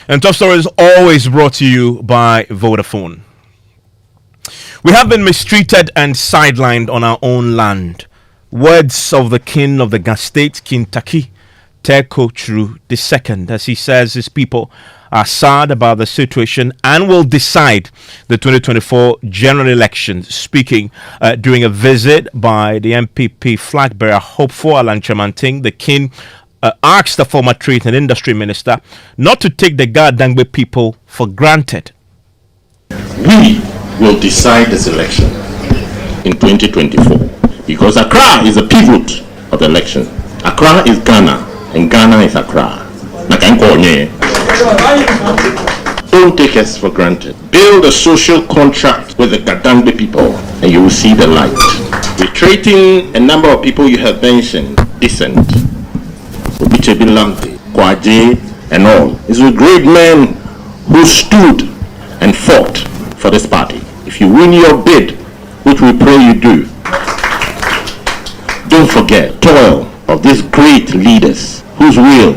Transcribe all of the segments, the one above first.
And Top Story is always brought to you by Vodafone. We have been mistreated and sidelined on our own land. Words of the king of the Gas State, King Taki Teko True II, as he says his people are sad about the situation and will decide the 2024 general election. Speaking during a visit by the NPP flag bearer hopeful Alan Chamanting, the king asked the former Trade and Industry Minister not to take the Gadangbe people for granted. We will decide this election in 2024 because Accra is the pivot of the election. Accra is Ghana and Ghana is Accra. Don't take us for granted. Build a social contract with the Gadangbe people and you will see the light. We're treating a number of people you have mentioned decent. Kwaje and all. These were great men who stood and fought for this party. If you win your bid, which we pray you do, don't forget toil of these great leaders whose will,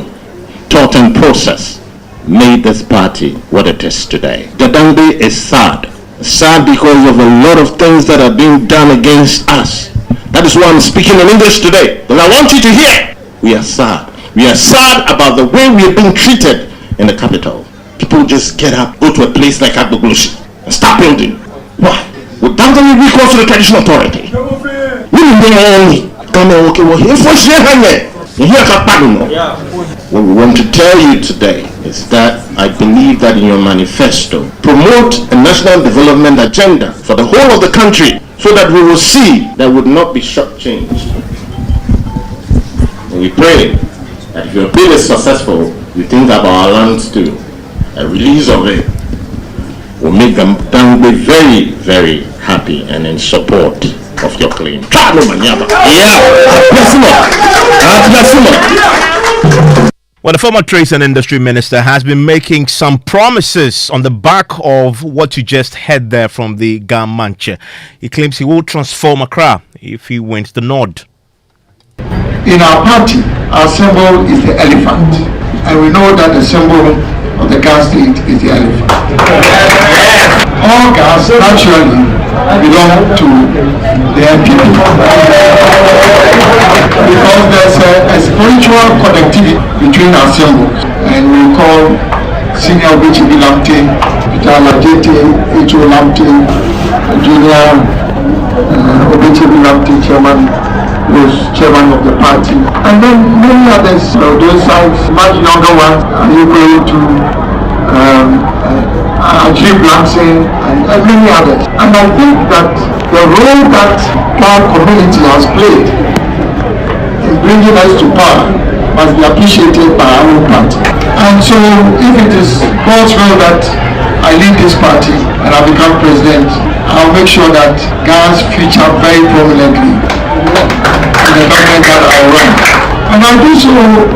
thought and process made this party what it is today. Gadangbe is sad because of a lot of things that are being done against us. That is why I'm speaking in English today. And I want you to hear, we are sad. We are sad about the way we are being treated in the capital. People just get up, go to a place like Agbogloshi and start building. Why? Without any recourse to the traditional authority. What we want to tell you today is that I believe that in your manifesto, promote a national development agenda for the whole of the country so that we will see that would not be shortchanged. And we pray that if your bid is successful, you think about our lands too. A release of it will make them be very, very happy and in support of your claim. Well, the former Trade and Industry Minister has been making some promises on the back of what you just heard there from the Gamanche. He claims he will transform Accra if he wins the nod. In our party, our symbol is the elephant, and we know that the symbol of the Gas State is the elephant. All gas naturally belong to the NPP because there's a spiritual connectivity between our symbols, and we call Senior Obichibi Lamte, Peter Alajete, H.O. Lamte, Junior Obichibi Lamte, Chairman, was chairman of the party, and then many others, those sides, much younger ones, are equal to Ajib Lansing and many others. And I think that the role that our community has played in bringing us to power must be appreciated by our own party. And so if it is God's will that I lead this party and I become president, I'll make sure that Ghana's feature very prominently in the government that I run. And I do so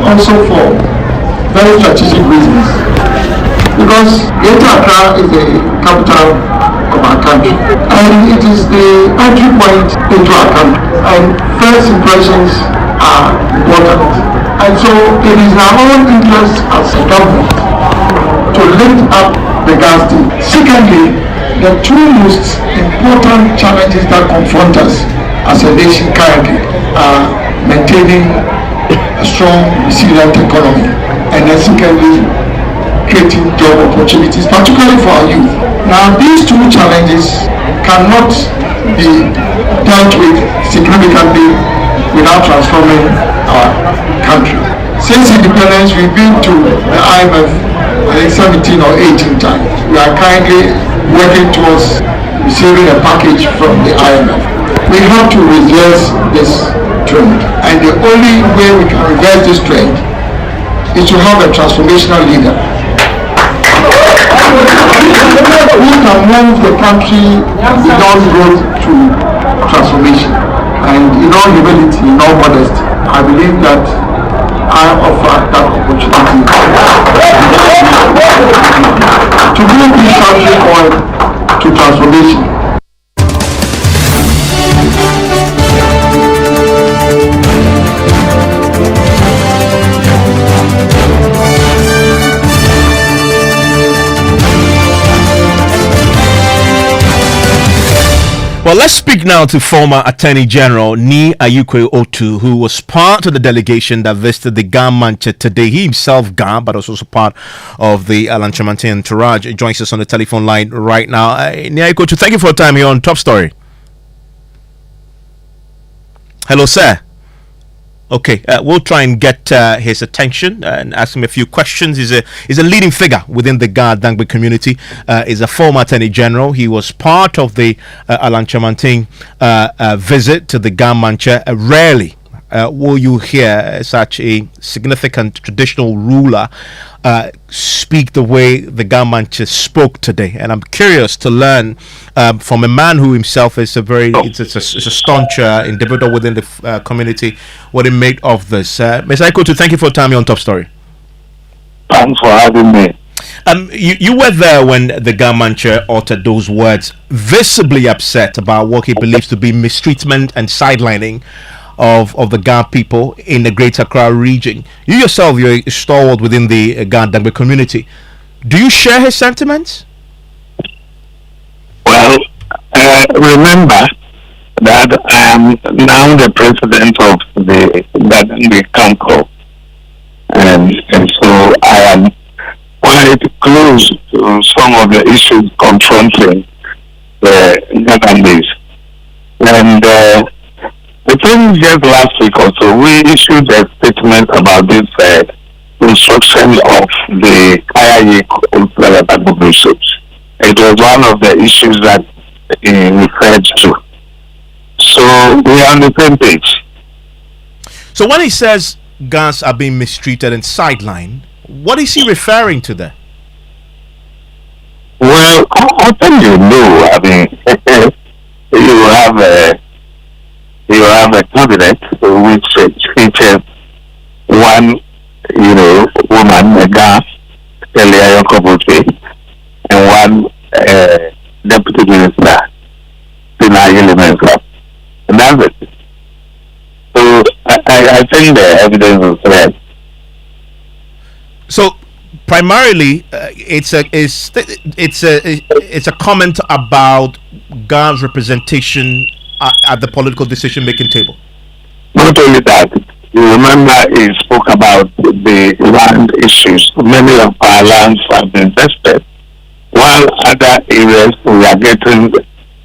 also for very strategic reasons. Because Greater Accra is the capital of our country. And it is the entry point into our country. And first impressions are important. And so it is our own interest as a government to lift up the Gas State. Secondly, the two most important challenges that confront us as a nation currently are maintaining a strong, resilient economy, and then secondly, creating job opportunities, particularly for our youth. Now, these two challenges cannot be dealt with significantly without transforming our country. Since independence, we've been to the IMF, I think 17 or 18 times. We are currently working towards receiving a package from the IMF. We have to reverse this trend, and the only way we can reverse this trend is to have a transformational leader who can move the country beyond growth to transformation. And in all humility, in all modesty, I believe that I offer that opportunity to bring this country on to transformation. But let's speak now to former Attorney General Ni Ayukwe Otu, who was part of the delegation that visited the GAN Manche today. He himself GAN, but also part of the Alan Chamanti entourage. He joins us on the telephone line right now. Ni Ayukwe Otu, thank you for your time here on Top Story. Hello, sir. Okay, we'll try and get his attention and ask him a few questions. He's a leading figure within the GAN Dangbe community. He's a former Attorney General. He was part of the Alan Chamanting visit to the GAN Manche. Rarely will you hear such a significant traditional ruler speak the way the GAN Manche spoke today. And I'm curious to learn from a man who himself is it's a staunch individual within the community, what he made of this. Mr. Aikotu, thank you for your time on Top Story. Thanks for having me. You were there when the GAN Manche uttered those words, visibly upset about what he believes to be mistreatment and sidelining of the GAN people in the Greater Accra region. You yourself, you're a stalwart within the GAN Dangbe community. Do you share his sentiments? Well, remember that I am now the president of the council, and so I am quite close to some of the issues confronting the Ugandese. And I think just last week or so, we issued a statement about this construction of the Kayayi ships. It was one of the issues that he referred to. So we are on the same page. So when he says GANs are being mistreated and sidelined, what is he referring to there? Well, I think you know. I mean, you have a cabinet which features one, woman, a gas, Elia Yokobuchi, and one deputy minister, Evans Mensah. And that's it. So I think the evidence is there. So primarily, it's a comment about GAN's representation at the political decision-making table. Not only that, you remember he spoke about the land issues. Many of our lands have been vested, while other areas we are getting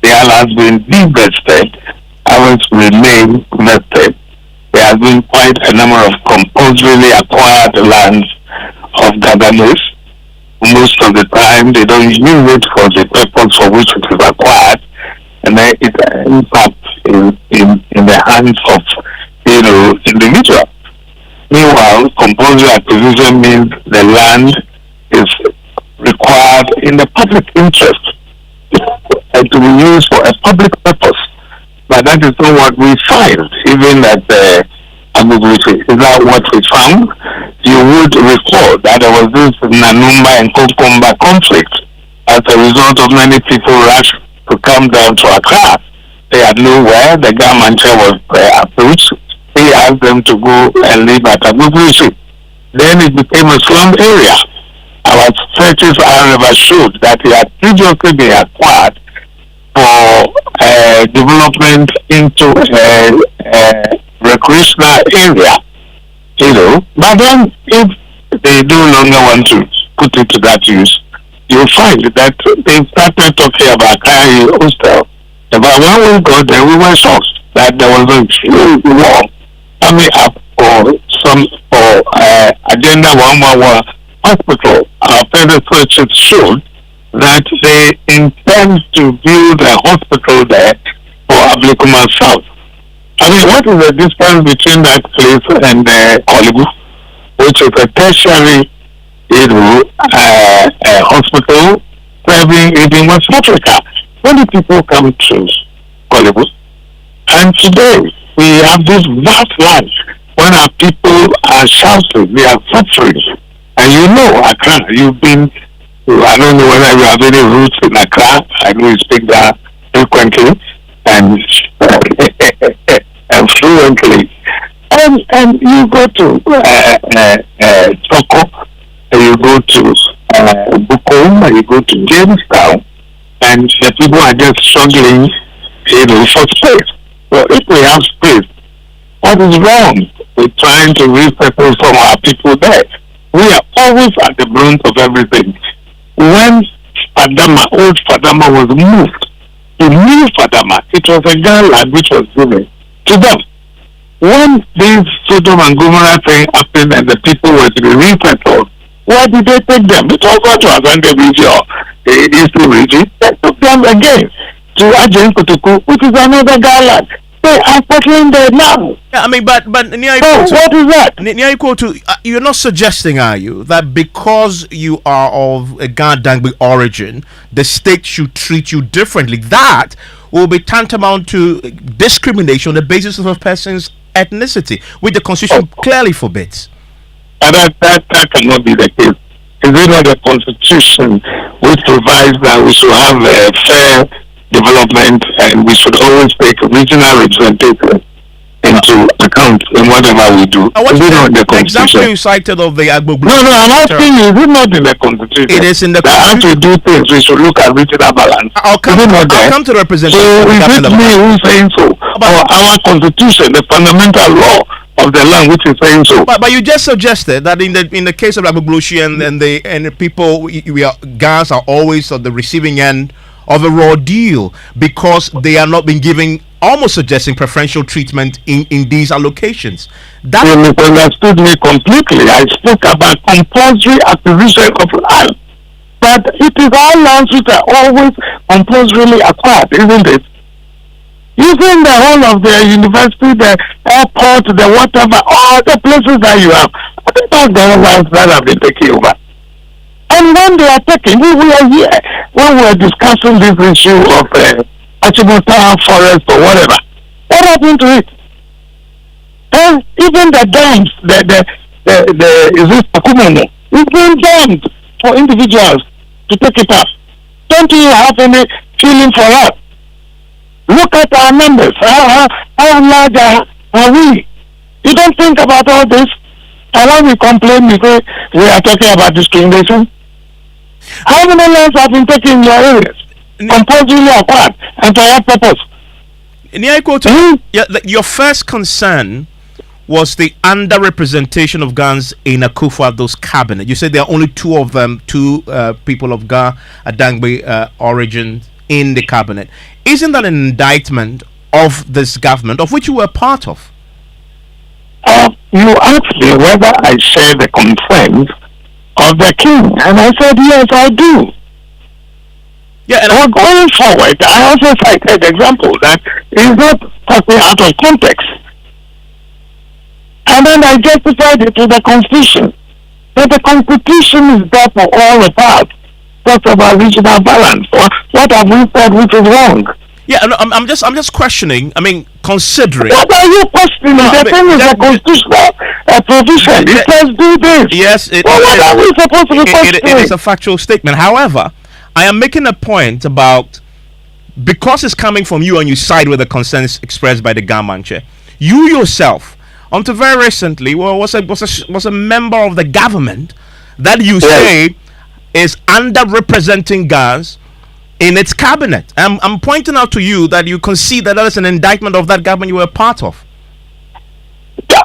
their lands being divested, ours remain vested. There has been quite a number of compulsorily acquired lands of governors. Most of the time, they don't use it for the purpose for which it is acquired, and then it ends up in the hands of individuals. Meanwhile, compulsory acquisition means the land is required in the public interest and to be used for a public purpose. But that is not what we find, even at the Agubuchi. Is that what we found? You would recall that there was this Nanumba and Kokomba conflict as a result of many people rushed to come down to Accra. They had nowhere. The GAN Manche was approached. He asked them to go and live at Agubuchi. Then it became a slum area. Our searches, however, showed that he had previously been acquired for development into a recreational area, But then, if they no longer want to put it to that use, you'll find that they started talking about Kayayi hostel. But when we got there, we were shocked that there was a huge war coming up for Agenda 111 hospital. Our predecessors showed that they intend to build a hospital there for Ablikuma South. I mean, what is the difference between that place and Kolibu, which is a tertiary hospital serving in West Africa? Many people come to Kolibu, and today we have this vast land when our people are shouting, they are suffering. And Accra, you've been, I don't know whether you have any roots in Accra. I know you speak that frequently and fluently. And you go to Toko, and you go to Bukom, and you go to Jamestown, and the people are just struggling for space. So if we have space, what is wrong with trying to resettle some of our people there? We are always at the brunt of everything. When old Fadama was moved to new Fadama, it was a garland which was given to them. When this Sodom and Gomorrah thing happened and the people were to be resettled, where did they take them? It was not to Azande region or the Eastern region. They took them again to Ajen Kotoku, which is another garland. They are settling there now. Yeah, I mean, but So what is that? You're not suggesting, are you, that because you are of a Dangbi origin, the state should treat you differently? That will be tantamount to discrimination on the basis of a person's ethnicity, which the Constitution clearly forbids. And that cannot be the case. Is it not the Constitution which provides that we should have a fair development and we should always take regional representation into account in whatever we do? Is it not the The example Constitution? you cited of the Agbo No, I'm asking you, is it not in the Constitution? It is in the that as we do things, we should look at regional balance. I'll come to the representation. So is it me who's saying so? Or our Constitution, the fundamental law of the land which is saying so? But you just suggested that in the case of Agbogboshi and the people, Gans are always on the receiving end of a raw deal because they are not being given, almost suggesting preferential treatment in these allocations. That you misunderstood me completely. I spoke about compulsory acquisition of land. But it is all lands which are always compulsorily acquired, isn't it? Using the whole of the university, the airport, the whatever, all the places that you have, I think that's the lands that have been taken over. And when they are taken, we were here when we were discussing this issue of Achimota forest or whatever. What happened to it? And even the dams, is this Akumono, it's been dammed for individuals to take it up. Don't you have any feeling for that? Look at our numbers. How large are we? You don't think about all this? And when we complain, we say we are talking about discrimination. How many lands have been taken in your areas? Compulsorily acquired and for what purpose? Your first concern was the underrepresentation of Gans in Akufo-Addo's cabinet. You said there are only two of them, two people of Ga Adangbe origin in the cabinet. Isn't that an indictment of this government, of which you were part of? You asked me whether I share the concerns of the king, and I said yes, I do. Yeah, and going forward, I also cited example that is not taken out of context. And then I justified it with the Constitution. But the Constitution is there for all the parts. Talks about regional balance. What have we said which is wrong? Yeah, no, I'm just questioning. I mean, considering. What are you questioning? The thing is the constitutional provision. It says do this. Yes, what are we supposed to be questioning? It is a factual statement. However, I am making a point about, because it's coming from you and you side with the concerns expressed by the Gamanche. You yourself, until very recently, was a member of the government that you say is underrepresenting Gans in its cabinet. I'm pointing out to you that you concede that is an indictment of that government you were part of.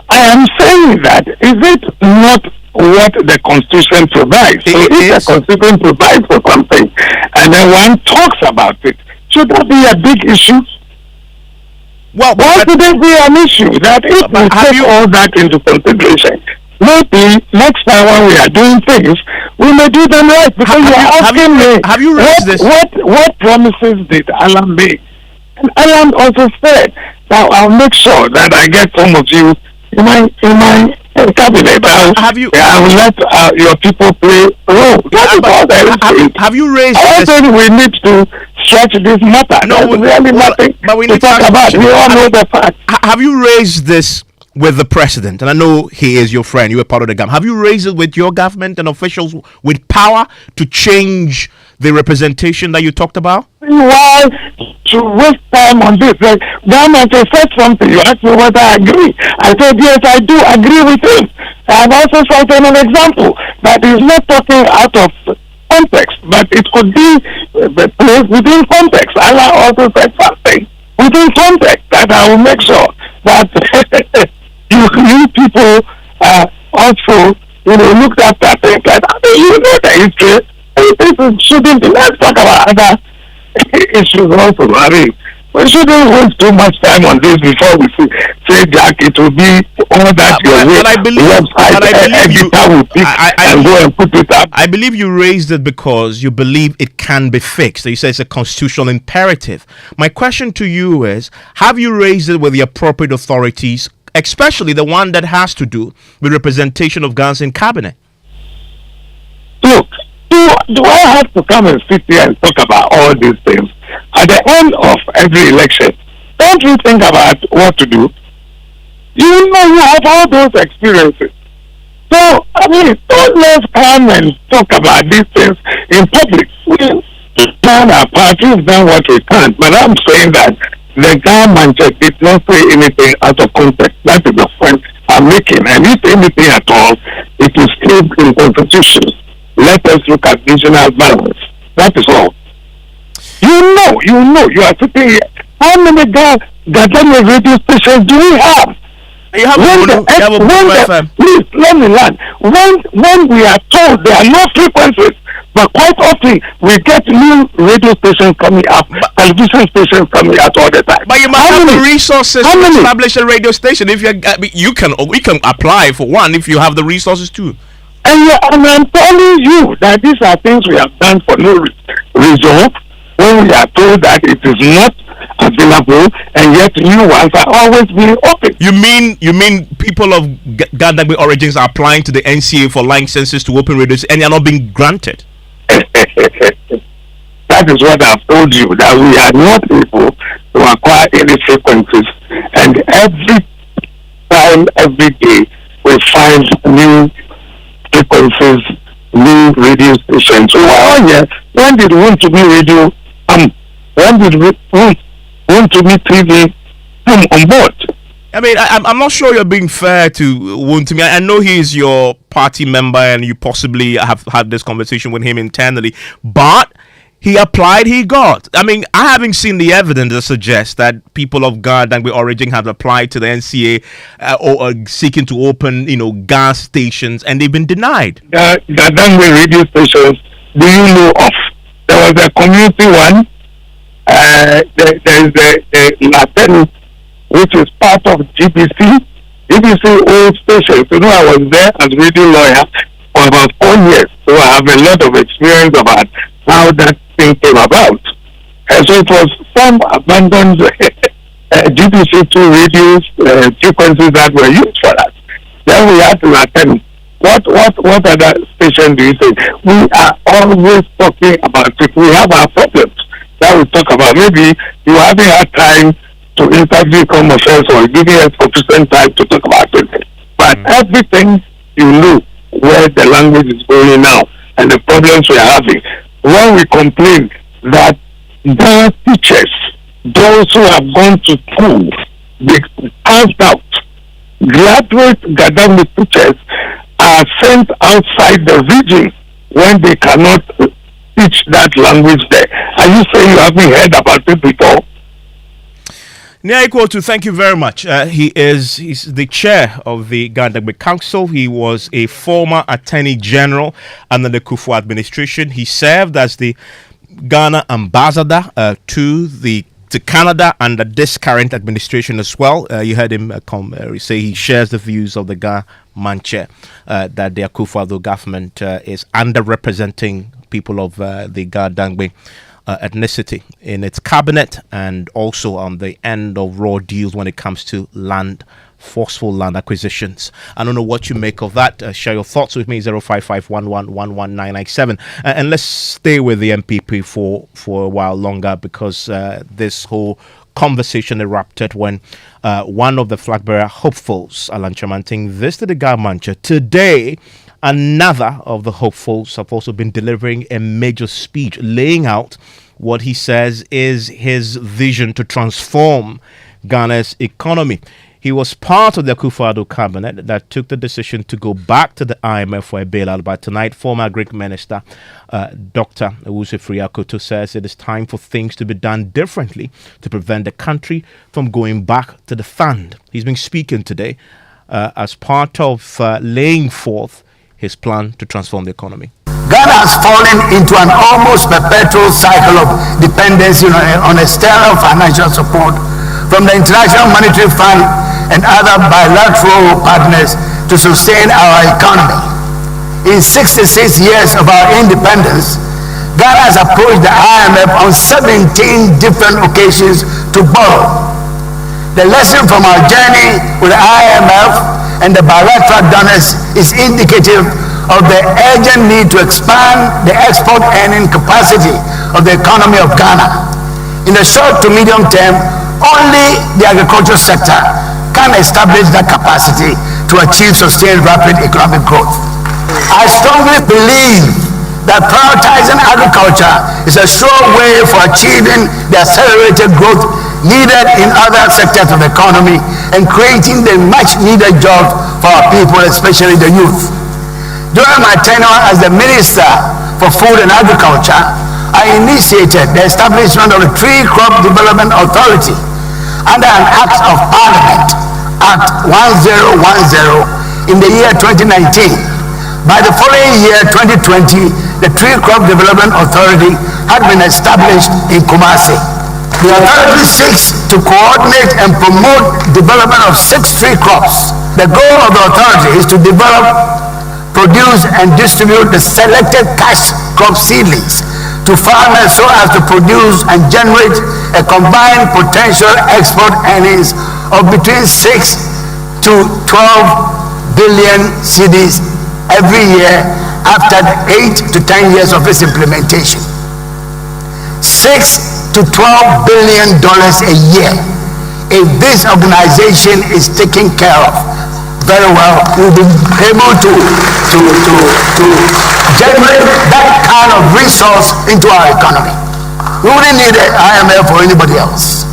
I am saying that, is it not what the Constitution provides? So if the Constitution provides for something and then one talks about it, should that be a big issue? Well, why should it be an issue that if we take all that into consideration, maybe next time when we are doing things, we may do them right? Because you are asking me, have you raised this? What promises did Alan make? And Alan also said that I'll make sure that I get some of you in my cabinet. I will let your people play a role. Have you raised this? I think we need to stretch this matter. No, there's really nothing to talk about. We all know the fact. Have you raised this with the president? And I know he is your friend. You were part of the government. Have you raised it with your government and officials with power to change the representation that you talked about? Why to waste time on this? The government has said something. You asked me whether I agree. I said yes, I do agree with him. I have also cited an example that is not talking out of context, but it could be placed within context. Allah also said something certain context that I will make sure that you people also, looked after things like that. You know the history. This shouldn't be. Let's talk about other issues also. I mean, we shouldn't waste too much time on this before we say Jack, it will be all that but I believe you. Will pick and go and put it up. I believe you raised it because you believe it can be fixed. You say it's a constitutional imperative. My question to you is: have you raised it with the appropriate authorities, especially the one that has to do with representation of Ghana's in cabinet? Look, do I have to come and sit here and talk about all these things? At the end of every election, don't you think about what to do? You have all those experiences. So, I mean, don't let's come and talk about these things in public. We've done our part, we've done what we can. But I'm saying that the government did not say anything out of context. That is the point I'm making. And if anything at all, it is still in constitution. Let us look at regional balance. That is all. You are sitting here. How many Ghana radio stations do we have? You have please let me learn. When we are told there are no frequencies, but quite often we get new radio stations coming up, television stations coming out all the time. But you must have the resources to establish a radio station. If we can apply for one if you have the resources too. And I'm telling you that these are things we have done for no reason. When we are told that it is not available, and yet new ones are always being open. You mean people of Ghana origins are applying to the NCA for licenses to open radios and they are not being granted? That is what I've told you, that we are not able to acquire any frequencies, and every time, every day, we find new frequencies, new radio stations. So when did Want to Be Radio when did Want to Be TV come on board? I mean, I'm not sure you're being fair to Want to Be. I know he's your party member and you possibly have had this conversation with him internally, but he applied, he got. I mean, I haven't seen the evidence that suggests that people of Ghana origin have applied to the NCA or are seeking to open, gas stations, and they've been denied. The radio stations, do you know of? There was a community one. There is the Latin, which is part of GBC. GBC old stations. I was there as radio lawyer for about 4 years, so I have a lot of experience about how that thing came about. And so it was some abandoned GBC2 radios frequencies that were used for that. Then we had to attend. What other station do you think? We are always talking about it. We have our problems that we talk about. Maybe you haven't had time to interview commercials or giving us sufficient time to talk about it. But everything where the language is going now and the problems we are having. When we complain that the teachers, those who have gone to school, they passed out, graduate Gadami teachers are sent outside the region when they cannot teach that language there. Are you saying you haven't heard about it before? Nyaikwotu, thank you very much. He's the chair of the Ghana Council. He was a former Attorney General under the Kufuor administration. He served as the Ghana ambassador to Canada under this current administration as well. You heard him say he shares the views of the Ghana Manche that the Kufuor government is underrepresenting people of the Ghana ethnicity in its cabinet, and also on the end of raw deals when it comes to forceful land acquisitions. I don't know what you make of that. Share your thoughts with me, 05511111997. And let's stay with the NPP for a while longer, because this whole conversation erupted when one of the flag bearer hopefuls, Alan Chamanting, visited the Gamancha. Today, another of the hopefuls have also been delivering a major speech laying out what he says is his vision to transform Ghana's economy. He was part of the Akufo-Addo cabinet that took the decision to go back to the IMF for a bailout. But tonight, former Greek Minister Dr. Owusu Akoto says it is time for things to be done differently to prevent the country from going back to the fund. He's been speaking today as part of laying forth his plan to transform the economy. Ghana has fallen into an almost perpetual cycle of dependency on external financial support from the International Monetary Fund and other bilateral partners to sustain our economy. In 66 years of our independence, Ghana has approached the IMF on 17 different occasions to borrow. The lesson from our journey with the IMF and the bilateral donors is indicative of the urgent need to expand the export earning capacity of the economy of Ghana. In the short to medium term, only the agricultural sector can establish that capacity to achieve sustained rapid economic growth. I strongly believe that prioritizing agriculture is a sure way for achieving the accelerated growth needed in other sectors of the economy and creating the much needed jobs for our people, especially the youth. During my tenure as the Minister for Food and Agriculture, I initiated the establishment of the Tree Crop Development Authority under an Act of Parliament, Act 1010, in the year 2019. By the following year, 2020, the Tree Crop Development Authority had been established in Kumasi. The authority seeks to coordinate and promote development of 6 tree crops. The goal of the authority is to develop, produce and distribute the selected cash crop seedlings to farmers so as to produce and generate a combined potential export earnings of between 6 to 12 billion cedis every year after 8 to 10 years of its implementation. $6 to $12 billion a year. If this organization is taken care of very well, we'll be able to generate that kind of resource into our economy. We wouldn't need an IMF or anybody else.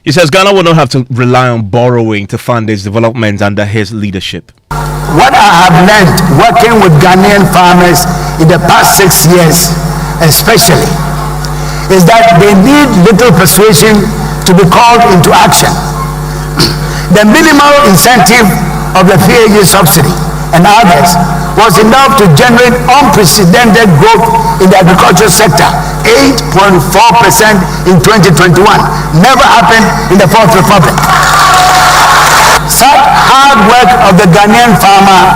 He says Ghana will not have to rely on borrowing to fund its development under his leadership. What I have learned working with Ghanaian farmers in the past 6 years especially is that they need little persuasion to be called into action. The minimal incentive of the PAG subsidy and others was enough to generate unprecedented growth in the agricultural sector, 8.4% in 2021. Never happened in the Fourth Republic. Such hard work of the Ghanaian farmer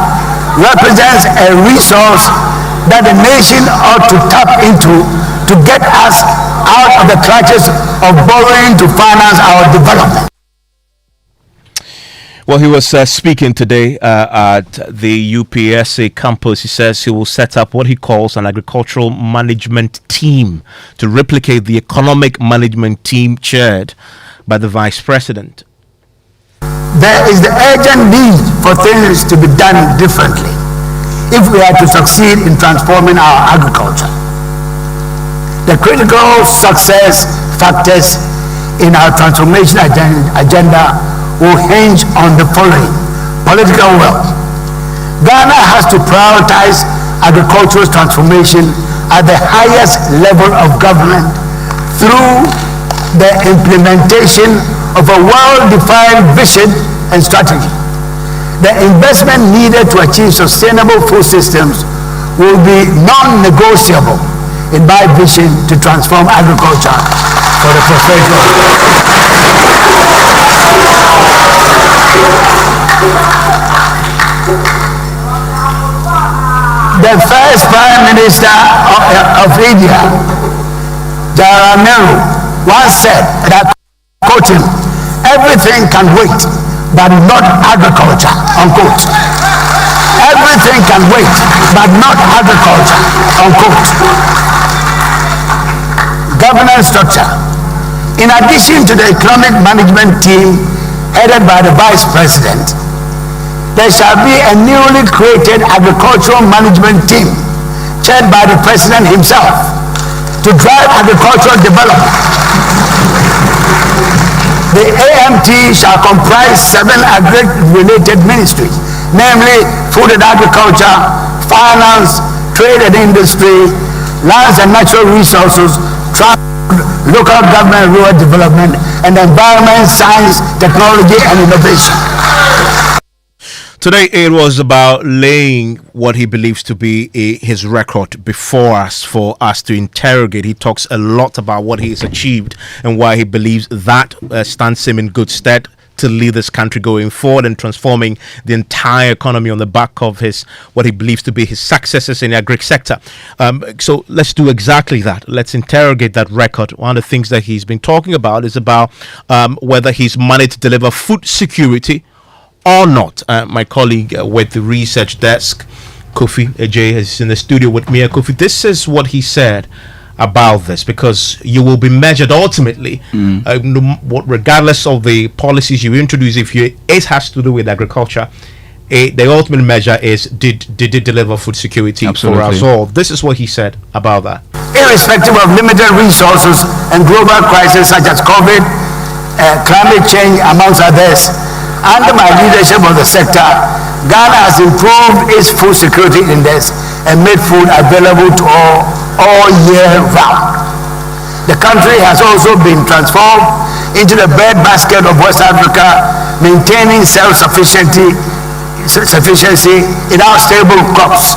represents a resource that the nation ought to tap into to get us out of the clutches of borrowing to finance our development. Well, he was speaking today at the UPSA campus. He says he will set up what he calls an agricultural management team to replicate the economic management team chaired by the vice president. There is the urgent need for things to be done differently if we are to succeed in transforming our agriculture. The critical success factors in our transformation agenda will hinge on the following: political will. Ghana has to prioritize agricultural transformation at the highest level of government through the implementation of a well-defined vision and strategy. The investment needed to achieve sustainable food systems will be non-negotiable in my vision to transform agriculture for the prosperity. The first Prime Minister of India, Jawaharlal Nehru, once said, and I quote him, "Everything can wait, but not agriculture," unquote. Everything can wait, but not agriculture, unquote. Governance structure. In addition to the economic management team headed by the Vice President, there shall be a newly created agricultural management team chaired by the President himself to drive agricultural development. The AMT shall comprise 7 agri-related ministries, namely Food and Agriculture, Finance, Trade and Industry, Lands and Natural Resources, Transport, Local Government and Rural Development, and Environment, Science, Technology and Innovation. Today it was about laying what he believes to be his record before us for us to interrogate. He talks a lot about what he has achieved and why he believes that stands him in good stead to lead this country going forward and transforming the entire economy on the back of his what he believes to be his successes in the agri sector. So let's do exactly that. Let's interrogate that record. One of the things that he's been talking about is about whether he's managed to deliver food security or not. My colleague with the research desk, Kofi Ajay, is in the studio with me. Kofi, this is what he said about this, because you will be measured ultimately, regardless of the policies you introduce. If it has to do with agriculture, the ultimate measure is did it deliver food security for us all. This is what he said about that. Irrespective of limited resources and global crises such as COVID, climate change, amongst others, under my leadership of the sector, Ghana has improved its food security index and made food available to all year round. The country has also been transformed into the breadbasket of West Africa, maintaining self-sufficiency in our stable crops.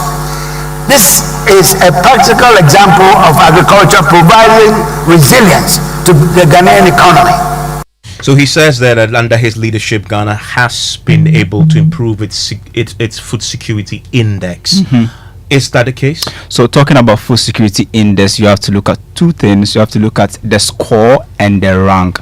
This is a practical example of agriculture providing resilience to the Ghanaian economy. So he says that under his leadership, Ghana has been able to improve its food security index. Is that the case? So talking about food security index, you have to look at two things. You have to look at the score and the rank.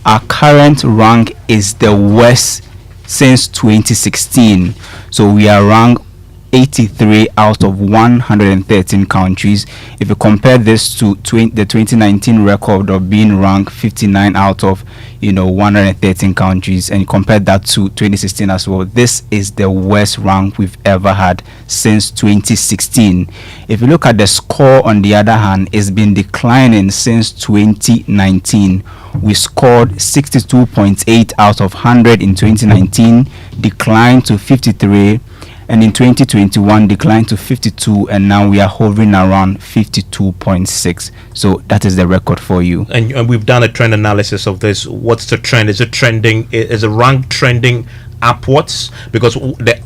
Our current rank is the worst since 2016. So we are ranked 83 out of 113 countries. If you compare this to the 2019 record of being ranked 59 out of 113 countries, and you compare that to 2016 as well, this is the worst rank we've ever had since 2016. If you look at the score, on the other hand, it's been declining since 2019. We scored 62.8 out of 100 in 2019, declined to 53, and in 2021 declined to 52, and now we are hovering around 52.6. So that is the record for you. And we've done a trend analysis of this. What's the trend? Is it trending? Is the rank trending upwards? Because the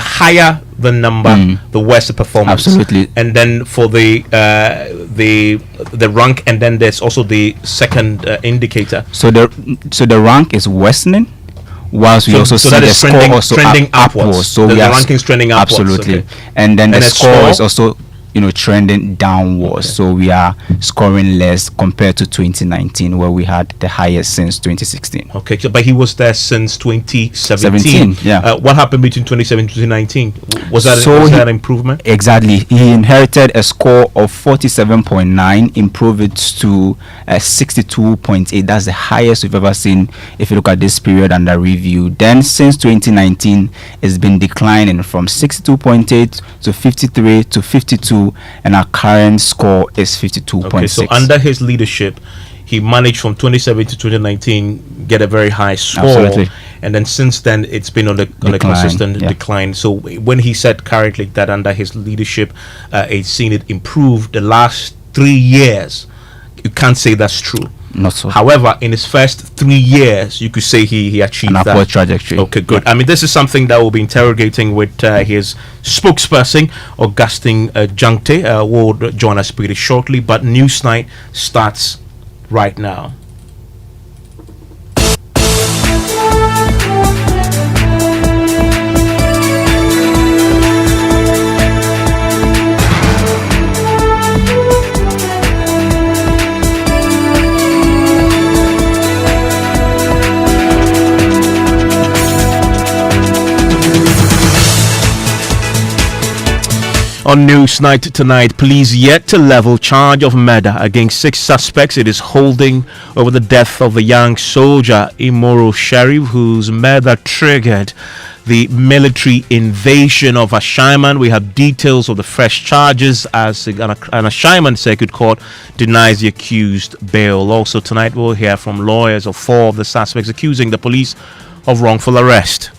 higher the number, the worse the performance. Absolutely. And then for the rank, and then there's also the second indicator. So the rank is worsening, whilst we also see the score also trending upwards. So the ranking's trending upwards. Absolutely. Okay. And then the score is also trending downwards. Okay. So we are scoring less compared to 2019, where we had the highest since 2016. Okay, but he was there since 2017. Yeah. What happened between 2017 and 2019? Was that an improvement? Exactly. He inherited a score of 47.9, improved it to 62.8. That's the highest we've ever seen if you look at this period under review. Then since 2019, it's been declining from 62.8 to 53 to 52, and our current score is 52.6. Okay, so under his leadership, he managed from 2017 to 2019 get a very high score. Absolutely. And then since then it's been on a consistent decline. So when he said currently that under his leadership he's seen it improve the last 3 years, you can't say that's true. Not so. However, in his first 3 years, you could say he achieved an that upward trajectory. Okay, good. I mean, this is something that we'll be interrogating with his spokesperson, Augustine Junkte, will join us pretty shortly. But Newsnight starts right now. On Newsnight tonight, police yet to level charge of murder against 6 suspects it is holding over the death of the young soldier Imoro Sharif, whose murder triggered the military invasion of Ashaiman. We have details of the fresh charges as an Ashaiman Circuit Court denies the accused bail. Also tonight we'll hear from lawyers of 4 of the suspects accusing the police of wrongful arrest.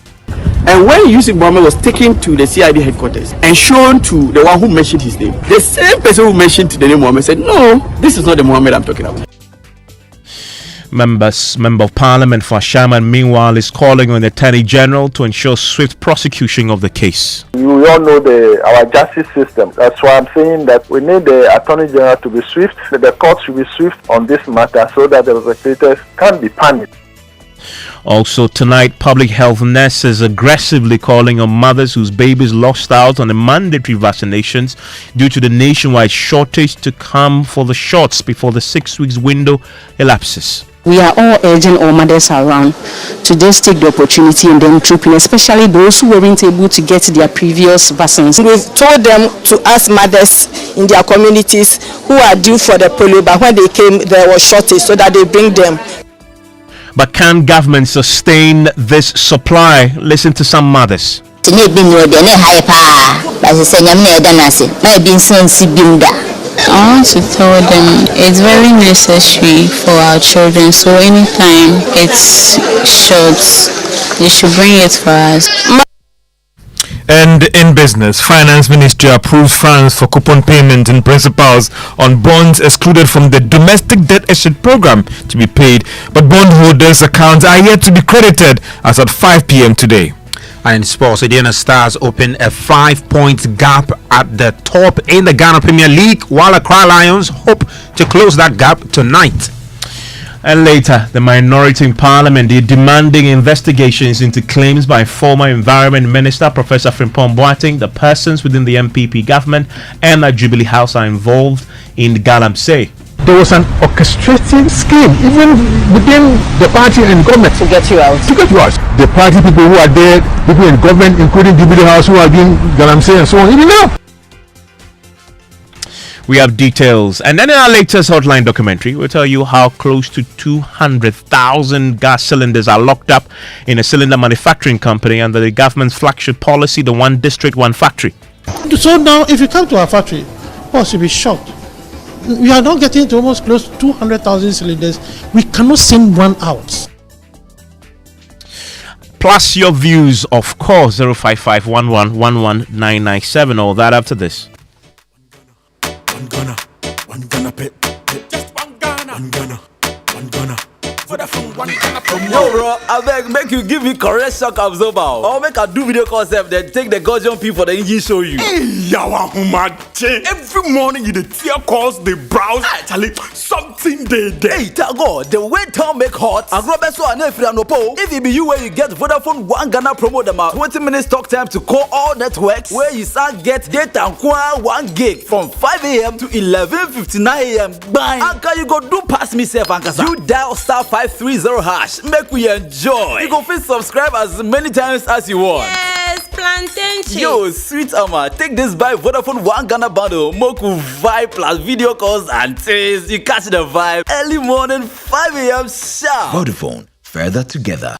And when Yusuf Mohammed was taken to the CID headquarters and shown to the one who mentioned his name, the same person who mentioned the name Mohammed said, "No, this is not the Mohammed I'm talking about." Member of Parliament for Ashaiman, meanwhile, is calling on the Attorney General to ensure swift prosecution of the case. You all know our justice system. That's why I'm saying that we need the Attorney General to be swift. The court should be swift on this matter so that the perpetrators can't be punished. Also tonight, public health nurses aggressively calling on mothers whose babies lost out on the mandatory vaccinations due to the nationwide shortage to come for the shots before the 6 weeks window elapses. We are all urging all mothers around to just take the opportunity and then troop in, especially those who weren't able to get their previous vaccines. We've told them to ask mothers in their communities who are due for the polio, but when they came, there was shortage, so that they bring them. But can government sustain this supply? Listen to some mothers. I want to tell them it's very necessary for our children, so anytime it's short, they should bring it for us. And in business, Finance Ministry approves funds for coupon payment in principals on bonds excluded from the domestic debt issue program to be paid, but bondholders' accounts are yet to be credited as at 5 p.m. today. And in sports, Indiana Stars open a 5-point gap at the top in the Ghana Premier League, while Accra Lions hope to close that gap tonight. And later, the minority in Parliament is demanding investigations into claims by former Environment Minister Professor Frimpong Boateng. The persons within the NPP government and the Jubilee House are involved in Galamsey. There was an orchestrating scheme, even within the party and government, To get you out. The party people who are there, people in government, including Jubilee House, who are doing Galamsey and so on, even now. We have details. And then in our latest Hotline documentary, we'll tell you how close to 200,000 gas cylinders are locked up in a cylinder manufacturing company under the government's flagship policy, the One District, One Factory. So now, if you come to our factory, boss, you'll be shocked. We are now getting to almost close to 200,000 cylinders. We cannot send one out. Plus your views, of course, 05511119997. All that after this. One Ghana, just one Ghana. Yo, bro, I beg, make you give me correct shock absorber. Or make a do video concept, then take the Gaussian P for the engine show you. Hey, yawa humache. Every morning you the tear calls, they browse. Actually, something they. Hey, Tago, the way town make hot. And Robert so and if it be you where you get Vodafone One Ghana promo them out 20 minutes talk time to call all networks where you start get data and 1 gig from 5 a.m. to 11:59 a.m. Bang! Anka you go do pass me safe, Ankasa. You dial *530 hash. Make we enjoy. You go fit subscribe as many times as you want. Yes, plantain chips. Yo, sweet Ama, take this by Vodafone One Ghana bundle. Moku vibe plus video calls and taste. You catch the vibe. Early morning, 5 a.m. sharp. Vodafone, further together.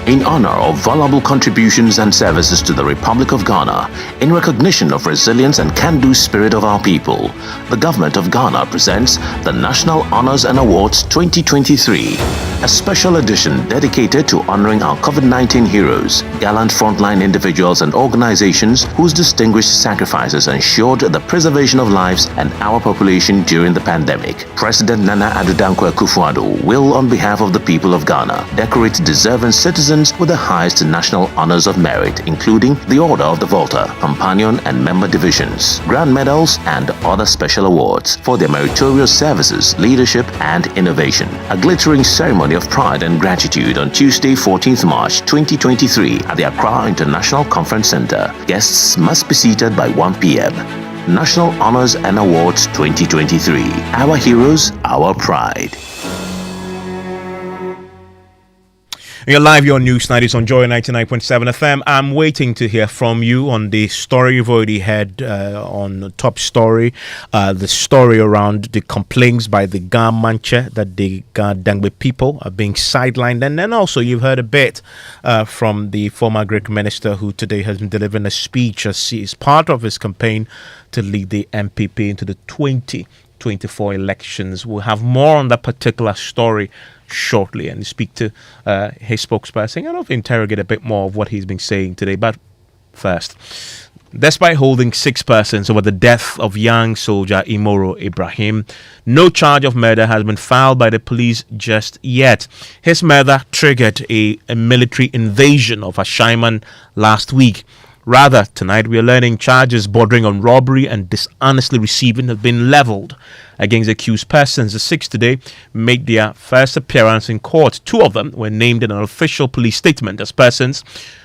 In honor of valuable contributions and services to the Republic of Ghana, in recognition of resilience and can-do spirit of our people, the Government of Ghana presents the National Honors and Awards 2023, a special edition dedicated to honoring our COVID-19 heroes, gallant frontline individuals and organizations whose distinguished sacrifices ensured the preservation of lives and our population during the pandemic. President Nana Addo Dankwa Akufo-Addo will, on behalf of the people of Ghana, decorate deserving citizens with the highest national honors of merit, including the Order of the Volta, Companion and Member Divisions, Grand Medals, and other special awards for their meritorious services, leadership, and innovation. A glittering ceremony of pride and gratitude on Tuesday, 14th March 2023 at the Accra International Conference Center. Guests must be seated by 1 p.m. National Honors and Awards 2023. Our heroes, our pride. You're live, your news night is on Joy 99.7 FM. I'm waiting to hear from you on the story you've already heard on the top story, the story around the complaints by the Manche that the Dangbe people are being sidelined. And then also you've heard a bit from the former Greek minister who today has been delivering a speech as he is part of his campaign to lead the NPP into the 2024 elections. We'll have more on that particular story shortly and speak to his spokesperson and interrogate a bit more of what he's been saying today. But first, despite holding 6 persons over the death of young soldier Imoro Ibrahim, no charge of murder has been filed by the police just yet. His murder triggered a military invasion of Ashaiman last week. Rather, tonight we are learning charges bordering on robbery and dishonestly receiving have been leveled against accused persons. The 6 today made their first appearance in court. 2 of them were named in an official police statement as persons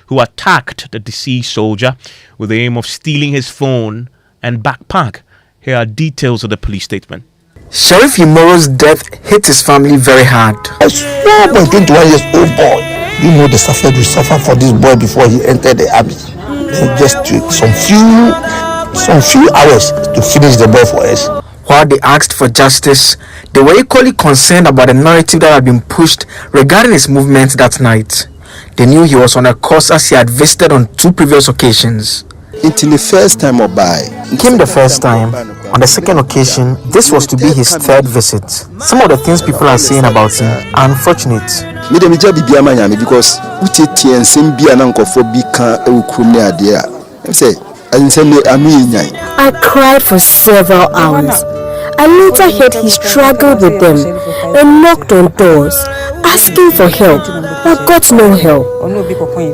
who attacked the deceased soldier with the aim of stealing his phone and backpack. Here are details of the police statement. Sheriff Imoro's death hit his family very hard. A small boy, 21 years old boy. You know the suffering we suffered for this boy before he entered the army. Then just took some few hours to finish the boy for us. While they asked for justice, they were equally concerned about the narrative that had been pushed regarding his movements that night. They knew he was on a course as he had visited on 2 previous occasions. Until the first time or by. Came the first time. On the second occasion, this was to be his 3rd visit. Some of the things people are saying about him are unfortunate. Because I cried for several hours. I later heard he struggled with them and knocked on doors, asking for help, but got no help.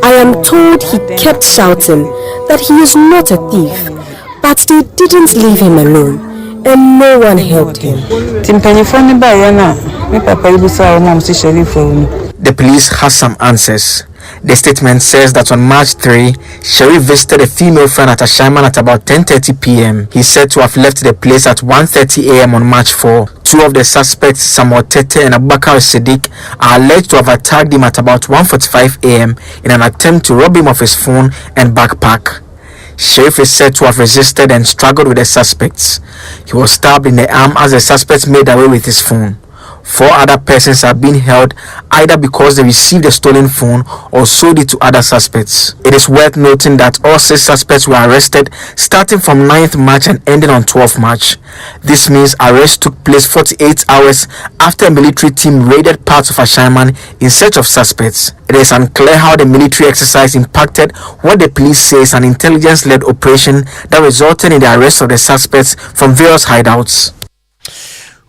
I am told he kept shouting that he is not a thief, but they didn't leave him alone, and no one helped him. The police has some answers. The statement says that on March 3, Sheriff visited a female friend at Ashaiman at about 10:30 p.m. He's said to have left the place at 1:30 a.m. on March 4. 2 of the suspects, Samuel Tete and Abubakar Siddiq, are alleged to have attacked him at about 1:45 a.m. in an attempt to rob him of his phone and backpack. Sheriff is said to have resisted and struggled with the suspects. He was stabbed in the arm as the suspects made away with his phone. 4 other persons are being held either because they received a stolen phone or sold it to other suspects. It is worth noting that all 6 suspects were arrested starting from 9th March and ending on 12th March. This means arrest took place 48 hours after a military team raided parts of Ashaiman in search of suspects. It is unclear how the military exercise impacted what the police say is an intelligence-led operation that resulted in the arrest of the suspects from various hideouts.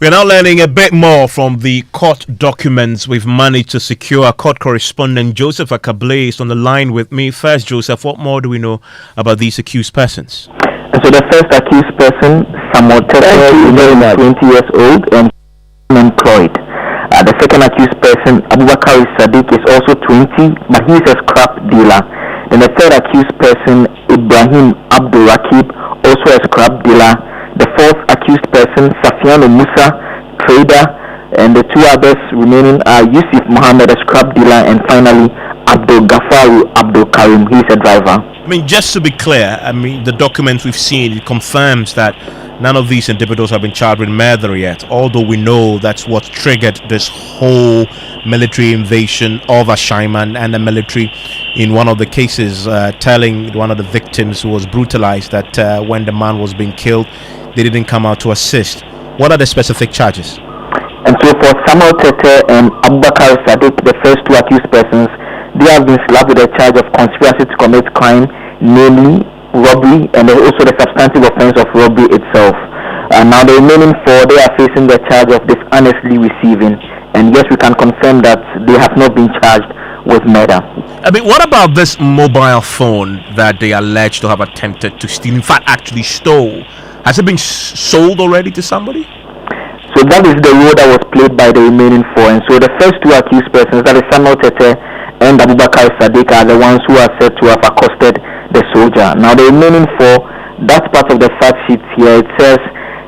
We're now learning a bit more from the court documents we've managed to secure. Our court correspondent Joseph Akable is on the line with me. First, Joseph, what more do we know about these accused persons? So the first accused person, Samuel Tete, is 20 years old and unemployed. The second accused person, Abubakar Siddiq, is also 20, but he is a scrap dealer. Then the third accused person, Ibrahim Abdul Rakib, also a scrap dealer. The 4th accused person, Safiano Musa, trader, and the 2 others remaining are Yusuf Mohammed, a scrap dealer, and finally Abdul Ghafaru Abdul Karim, he is a driver. I mean, just to be clear, the documents we've seen, it confirms that none of these individuals have been charged with murder yet, although we know that's what triggered this whole military invasion of Ashaiman, and the military in one of the cases telling one of the victims who was brutalized that when the man was being killed, they didn't come out to assist. What are the specific charges? And so for Samuel Tete and Abubakar Siddiq, the first 2 accused persons, they have been slapped with a charge of conspiracy to commit crime, namely robbery, and also the substantive offense of robbery itself. Now the remaining 4, they are facing the charge of dishonestly receiving, and yes, we can confirm that they have not been charged with murder. I mean, what about this mobile phone that they are alleged to have attempted to steal, in fact actually stole? Has it been sold already to somebody? So that is the role that was played by the remaining 4. And so the first 2 accused persons, that is Samuel Tete and Abubakar Siddiq, are the ones who are said to have accosted the soldier. Now the remaining 4, that's part of the fact sheet here. It says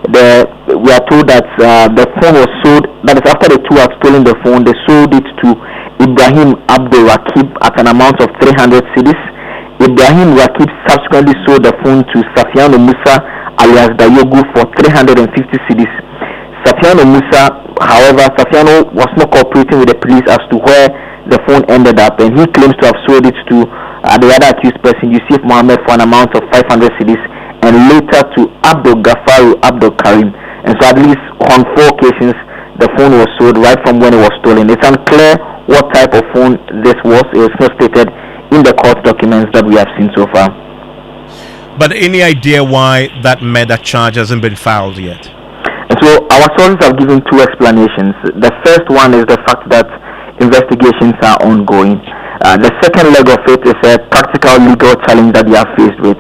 We are told that the phone was sold. That is after the two have stolen the phone, they sold it to Ibrahim Abdul Rakib at an amount of 300 cedis. Ibrahim Rakib subsequently sold the phone to Safiano Musa alias Dayogu for 350 cedis. Safiano Musa, however, Safiano was not cooperating with the police as to where the phone ended up, and he claims to have sold it to the other accused person, Yusuf Mohammed, for an amount of 500 cedis, and later to Abdul Ghafaru Abdul Karim. And so at least on 4 occasions, the phone was sold right from when it was stolen. It's unclear what type of phone this was. It was not stated in the court documents that we have seen so far. But any idea why that murder charge hasn't been filed yet? And so our sources have given 2 explanations. The first one is the fact that investigations are ongoing. The second leg of it is a practical legal challenge that they are faced with.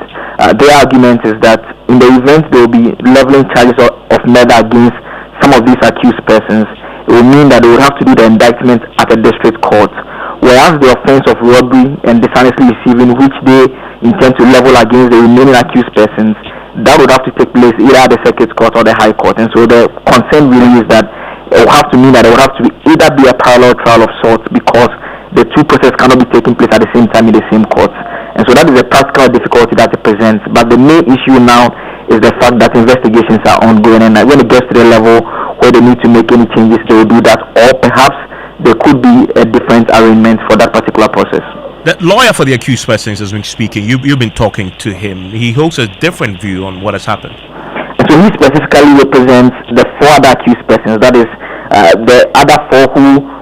Their argument is that in the event they will be leveling charges of murder against some of these accused persons, it will mean that they will have to do the indictment at a district court, whereas the offense of robbery and dishonestly receiving, which they intend to level against the remaining accused persons, that would have to take place either at the circuit court or the high court. And so the concern really is that it will have to mean that it will have to either be a parallel trial of sorts, because the 2 processes cannot be taking place at the same time in the same court. And so that is a practical difficulty that it presents. But the main issue now is the fact that investigations are ongoing, and when it gets to the level where they need to make any changes, they will do that, or perhaps there could be a different arrangement for that particular process. The lawyer for the accused persons has been speaking. You've been talking to him. He holds a different view on what has happened. And so he specifically represents the 4 other accused persons, that is the other 4 who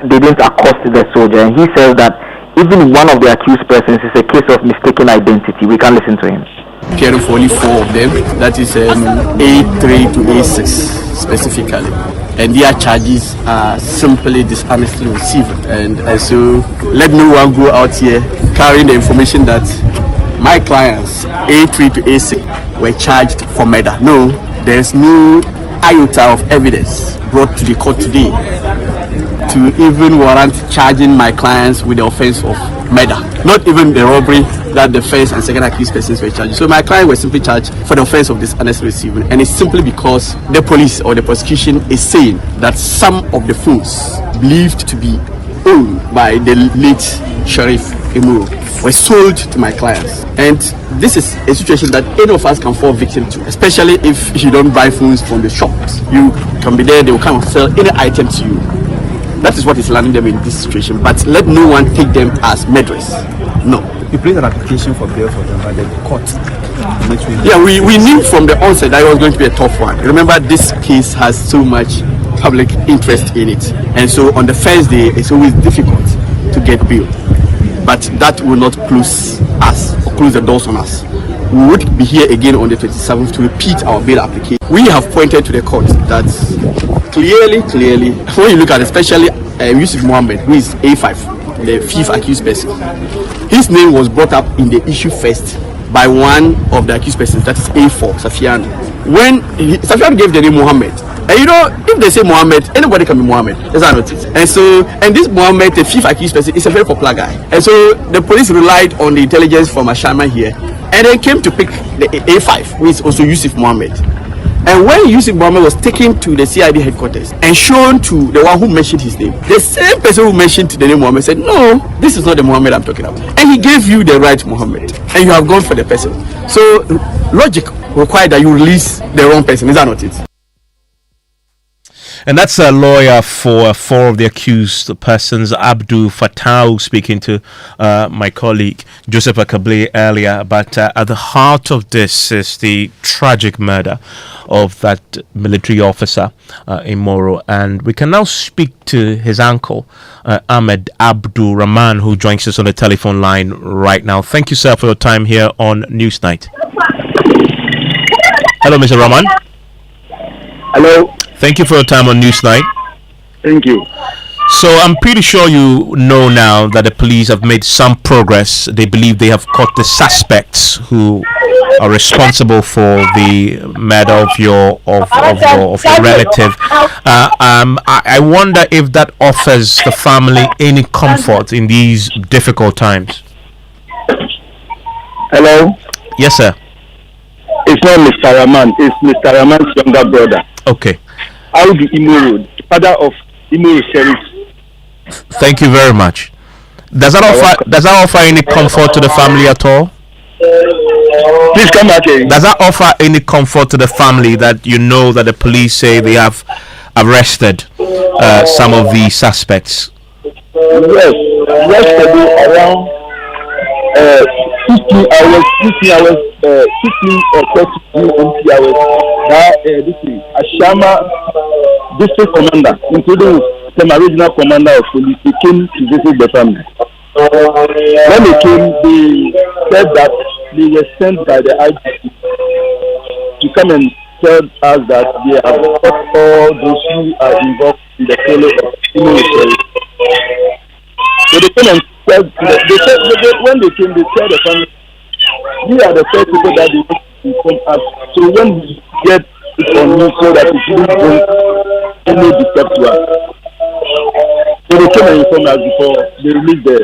they didn't accost the soldier. And he says that even one of the accused persons is a case of mistaken identity. We can listen to him. Caring for only 4 of them, that is A3 to A6 specifically. And their charges are simply dishonestly received. And so let no one go out here carrying the information that my clients, A3 to A6, were charged for murder. No, there's no iota of evidence brought to the court today to even warrant charging my clients with the offense of murder. Not even the robbery that the first and second accused persons were charged. So my client was simply charged for the offense of dishonest receiving, and it's simply because the police or the prosecution is saying that some of the phones believed to be owned by the late Sheriff Emuro were sold to my clients. And this is a situation that any of us can fall victim to, especially if you don't buy phones from the shops. You can be there, they will come and sell any item to you. That is what is landing them in this situation. But let no one take them as murderers. No. You placed an application for bail for them, but the court. Yeah, we knew from the onset that it was going to be a tough one. Remember, this case has so much public interest in it. And so on the first day, it's always difficult to get bail. But that will not close us or close the doors on us. We would be here again on the 27th to repeat our bail application. We have pointed to the court that clearly, when you look at especially Yusuf Mohammed, who is A5, the 5th accused person, his name was brought up in the issue first by one of the accused persons, that is A4, Safian. When Safian gave the name Mohammed, and you know, if they say Mohammed, anybody can be Mohammed. That's how it is. And this Mohammed, the 5th accused person, is a very popular guy. And so the police relied on the intelligence from Ashama here, and then came to pick the A5, who is also Yusuf Mohammed. And when Yusuf Mohammed was taken to the CID headquarters and shown to the one who mentioned his name, the same person who mentioned the name Mohammed said, "No, this is not the Mohammed I'm talking about." And he gave you the right Mohammed, and you have gone for the person. So logic required that you release the wrong person. Is that not it? And that's a lawyer for 4 of the accused persons, Abdul Fattah, speaking to my colleague Joseph Akable earlier. But at the heart of this is the tragic murder of that military officer in Moro. And we can now speak to his uncle, Ahmed Abdul Rahman, who joins us on the telephone line right now. Thank you, sir, for your time here on Newsnight. Hello, Mr. Rahman. Hello. Thank you for your time on Newsnight. Thank you. So I'm pretty sure you know now that the police have made some progress. They believe they have caught the suspects who are responsible for the murder of your relative. I wonder if that offers the family any comfort in these difficult times. Hello. Yes, sir. It's not Mr. Rahman. It's Mr. Rahman's younger brother. Okay. Audu Imoro, father of Imoro Sheriff. Thank you very much. Does that offer any comfort to the family at all? Please come back again. Does that offer any comfort to the family that you know that the police say they have arrested some of the suspects? Yes, yesterday around 15 hours, 15 or 20 hours. Now, this is Ashama district commander, including the regional commander of police, they came to visit the family. When they came, they said that they were sent by the IGP to come and tell us that they have caught all those who are involved in the killing of Imoro. So they came and said, when they came, they said the family, we are the first people that they inform us. So when we get it on news so that it shouldn't bring any disturb to us. So they came and informed us before they released the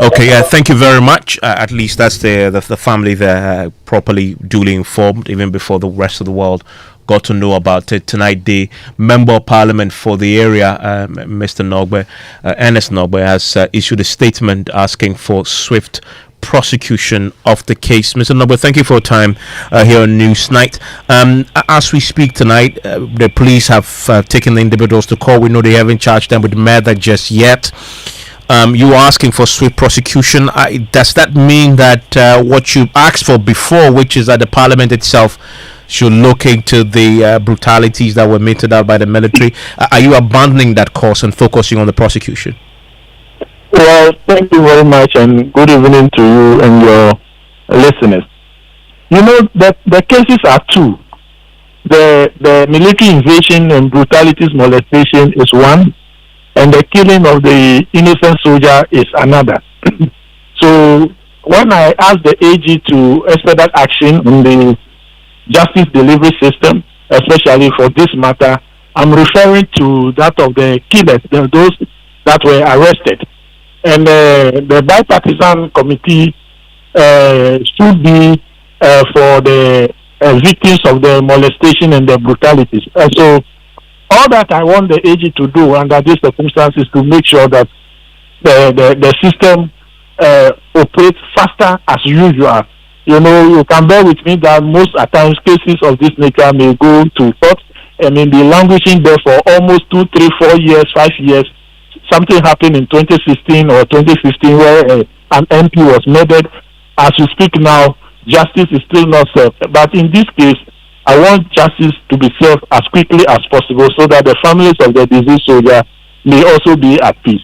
Okay, yeah, thank you very much. At least that's the family there properly, duly informed, even before the rest of the world got to know about it. Tonight, the Member of Parliament for the area, Mr. Nogbe, Ernest Nogbe, has issued a statement asking for swift prosecution of the case. Mr. Nogbe, thank you for your time here on Newsnight. As we speak tonight, the police have taken the individuals to court. We know they haven't charged them with murder just yet. You are asking for swift prosecution. Does that mean that what you asked for before, which is that the Parliament itself should look into the brutalities that were meted out by the military, are you abandoning that course and focusing on the prosecution? Well, thank you very much, and good evening to you and your listeners. You know that the cases are two. The military invasion and brutalities molestation is one, and the killing of the innocent soldier is another. So when I asked the AG to expedite action on the justice delivery system, especially for this matter, I'm referring to that of the killers, those that were arrested. And the bipartisan committee should be for the victims of the molestation and the brutalities. So all that I want the AG to do under these circumstances to make sure that the system operates faster as usual. You know, you can bear with me that most at times cases of this nature may go to court and may be languishing there for almost 2, 3, 4 years, 5 years. Something happened in 2016 or 2015 where an MP was murdered. As we speak now, justice is still not served. But in this case, I want justice to be served as quickly as possible so that the families of the deceased soldier may also be at peace.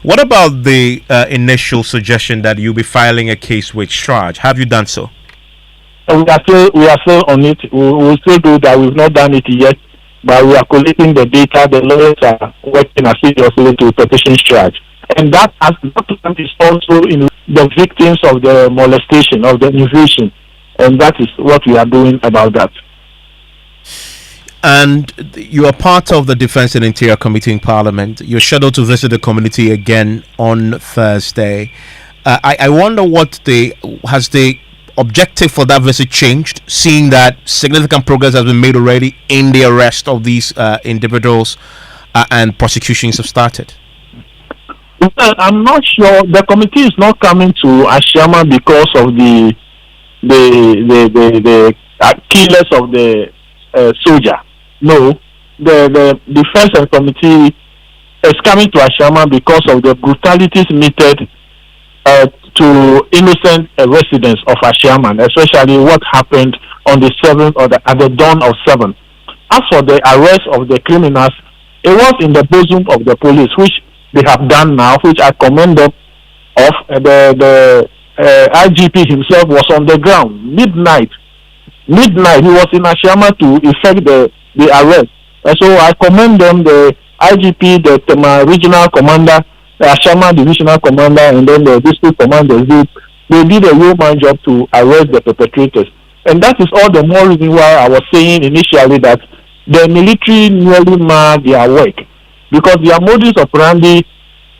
What about the initial suggestion that you'll be filing a case with Straj? Have you done so? We are still on it. We will still do that. We've not done it yet, but we are collecting the data. The lawyers are working assiduously to petition Straj. And that is also in the victims of the molestation, of the invasion. And that is what we are doing about that. And you are part of the Defense and Interior Committee in Parliament. You're scheduled to visit the community again on Thursday. I wonder has the objective for that visit changed, seeing that significant progress has been made already in the arrest of these individuals and prosecutions have started? I'm not sure. The committee is not coming to Ashama because of the killers of the soldier. No, the defense and committee is coming to Ashama because of the brutalities meted to innocent residents of Ashaman, especially what happened on the 7th or at the dawn of 7th. As for the arrest of the criminals, it was in the bosom of the police, which they have done now, which I commend them of. The IGP himself was on the ground midnight. He was in Ashama to effect the arrest. And so I commend them, the IGP, the Tema regional commander, the Ashama divisional commander, and then the district commanders. They did a yeoman job to arrest the perpetrators. And that is all the more reason why I was saying initially that the military nearly marred their work, because their modus operandi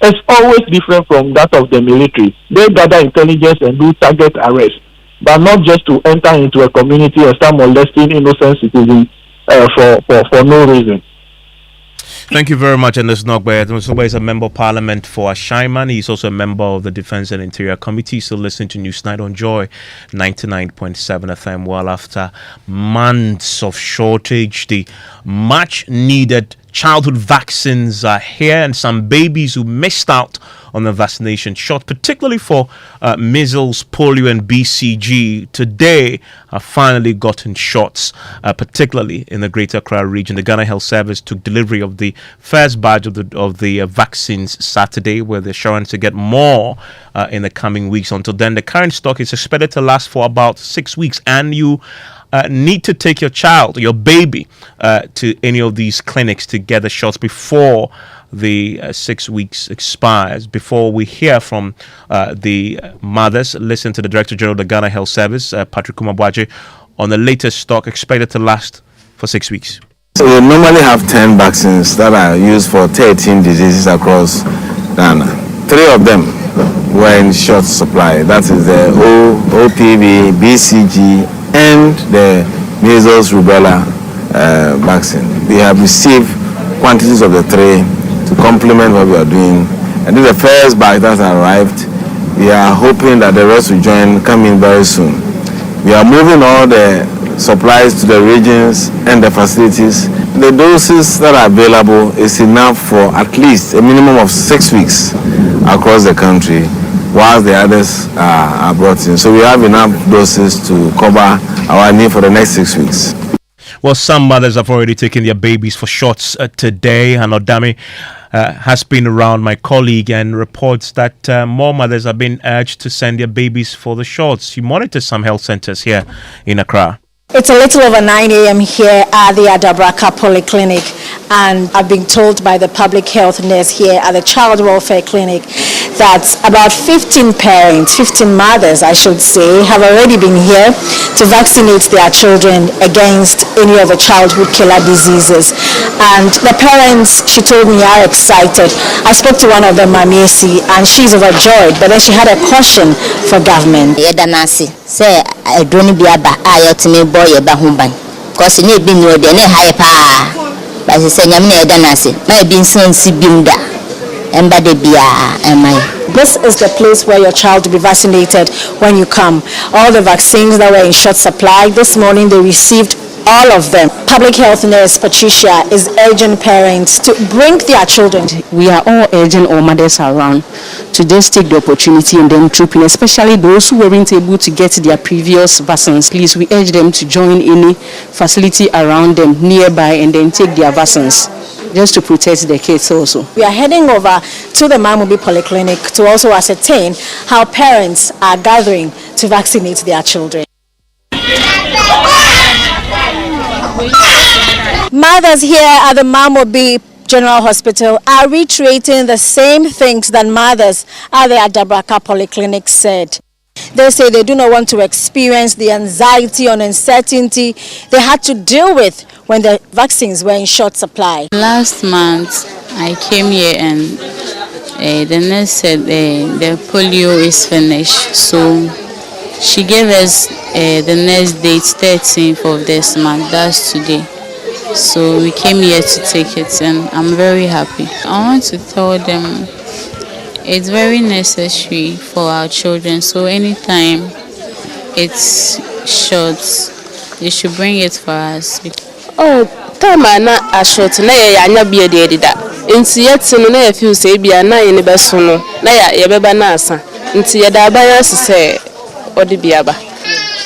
is always different from that of the military. They gather intelligence and do target arrest, but not just to enter into a community and start molesting innocent citizens for no reason. Thank you very much, Ernest Nogbe. Nogbe is a member of parliament for Ashaiman. He's also a member of the Defense and Interior Committee. So listen to Newsnight on Joy 99.7 FM. Well, after months of shortage, the much needed childhood vaccines are here, and some babies who missed out on the vaccination shot, particularly for measles, polio, and BCG, today have finally gotten shots, particularly in the Greater Accra region. The Ghana Health Service took delivery of the first batch of the vaccines Saturday, with the assurance to get more in the coming weeks. Until then, the current stock is expected to last for about 6 weeks, and you need to take your child, your baby, to any of these clinics to get the shots before the 6 weeks expires. Before we hear from the mothers, listen to the Director General of the Ghana Health Service, Patrick Kumabwaje, on the latest stock expected to last for 6 weeks. So we normally have 10 vaccines that are used for 13 diseases across Ghana. 3 of them were in short supply. That is the OPV, BCG, and the measles rubella vaccine. We have received quantities of the 3 to complement what we are doing. And this is the first batch that arrived. We are hoping that the rest will come in very soon. We are moving all the supplies to the regions and the facilities. The doses that are available is enough for at least a minimum of 6 weeks across the country, whilst the others are brought in. So we have enough doses to cover our need for the next 6 weeks. Well, some mothers have already taken their babies for shots today, and Odami has been around, my colleague, and reports that more mothers are being urged to send their babies for the shots. You monitor some health centers here in Accra. It's a little over 9 a.m. here at the Adabraka Polyclinic, and I've been told by the public health nurse here at the Child Welfare Clinic that about 15 parents, 15 mothers, I should say, have already been here to vaccinate their children against any of the childhood killer diseases. And the parents, she told me, are excited. I spoke to one of them, Mamiesi, and she's overjoyed, but then she had a caution for government. Say I don't be aba ayotime boy eba humban cause ne bi no de ne haye pa ba se nyam na eda na se na bi nsan si bimda emba de bia emai. This is the place where your child will be vaccinated when you come. All the vaccines that were in short supply this morning, they received all of them. Public health nurse Patricia is urging parents to bring their children. We are all urging our mothers around to just take the opportunity and then troop in, especially those who weren't able to get their previous vaccines. Please, we urge them to join any facility around them nearby and then take their vaccines, just to protect the kids also. We are heading over to the Mamubi Polyclinic to also ascertain how parents are gathering to vaccinate their children. Mothers here at the Mamobi General Hospital are reiterating the same things that mothers at the Adabraka Polyclinic said. They say they do not want to experience the anxiety and uncertainty they had to deal with when the vaccines were in short supply. Last month I came here and the nurse said the polio is finished, so she gave us the next date 13th of this month, that's today. So we came here to take it and I'm very happy. I want to tell them it's very necessary for our children, so anytime it's short, they should bring it for us. Oh, time na a short na ya anya bia de dida. Nti yet no na feel say bia na ye ne beso no na ya beba na asa. Nti ye da ban asese odi bia ba.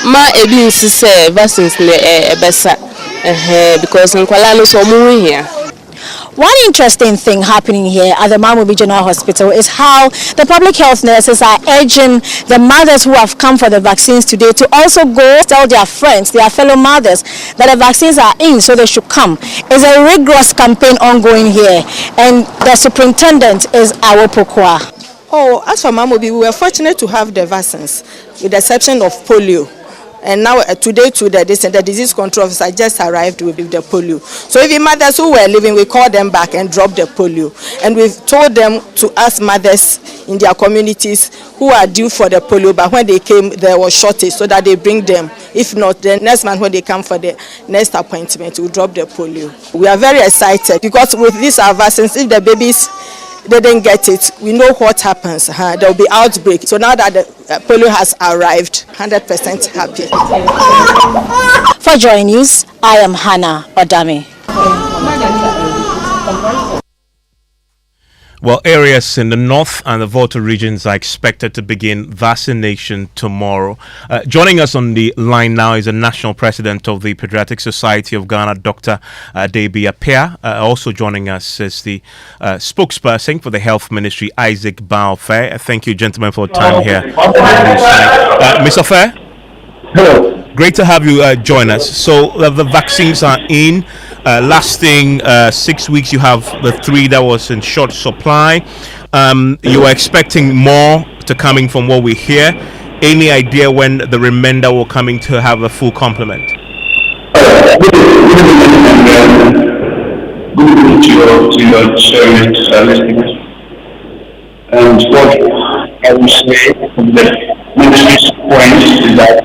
Ma ebi nsi say vaccines ne ebesa. Because nkwala no so mu here. One interesting thing happening here at the Mamubi General Hospital is how the public health nurses are urging the mothers who have come for the vaccines today to also go tell their friends, their fellow mothers, that the vaccines are in, so they should come. It's a rigorous campaign ongoing here, and the superintendent is Awo Pokwa. Oh, as for Mamubi, we were fortunate to have the vaccines, with the exception of polio. And now today the disease control officer just arrived with the polio. So even mothers who were living, we called them back and dropped the polio. And we've told them to ask mothers in their communities who are due for the polio, but when they came there was shortage, so that they bring them. If not, the next month when they come for the next appointment, we'll drop the polio. We are very excited because with these vaccines, if the babies they didn't get it, we know what happens. There will be outbreak. So now that the polio has arrived, 100% happy. For Joy News, I am Hannah Odami. Well, areas in the north and the Volta regions are expected to begin vaccination tomorrow. Joining us on the line now is the National President of the Pediatric Society of Ghana, Dr. Debi Appiah. Also joining us is the spokesperson for the Health Ministry, Isaac Baofe. Thank you, gentlemen, for your time here. Mr. Fair? Hello. Great to have you join us. So the vaccines are in, lasting 6 weeks. You have the 3 that was in short supply. You are expecting more to coming from what we hear. Any idea when the remainder will coming to have a full complement? Good evening to your chairman, listeners. And what I will say from the ministry's point is that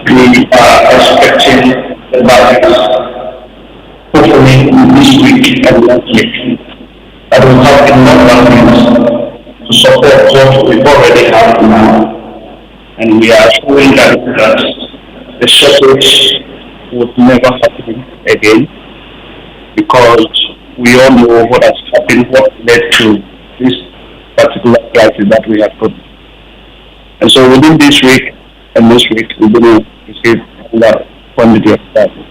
we are expecting the vaccines hopefully this week and next week. That will have enough vaccines to support what we already have now. And we are showing that the shortage would never happen again, because we all know what has happened, what led to this particular crisis that we have put. And so within this week and next week, we're going to receive that quantity of vaccines.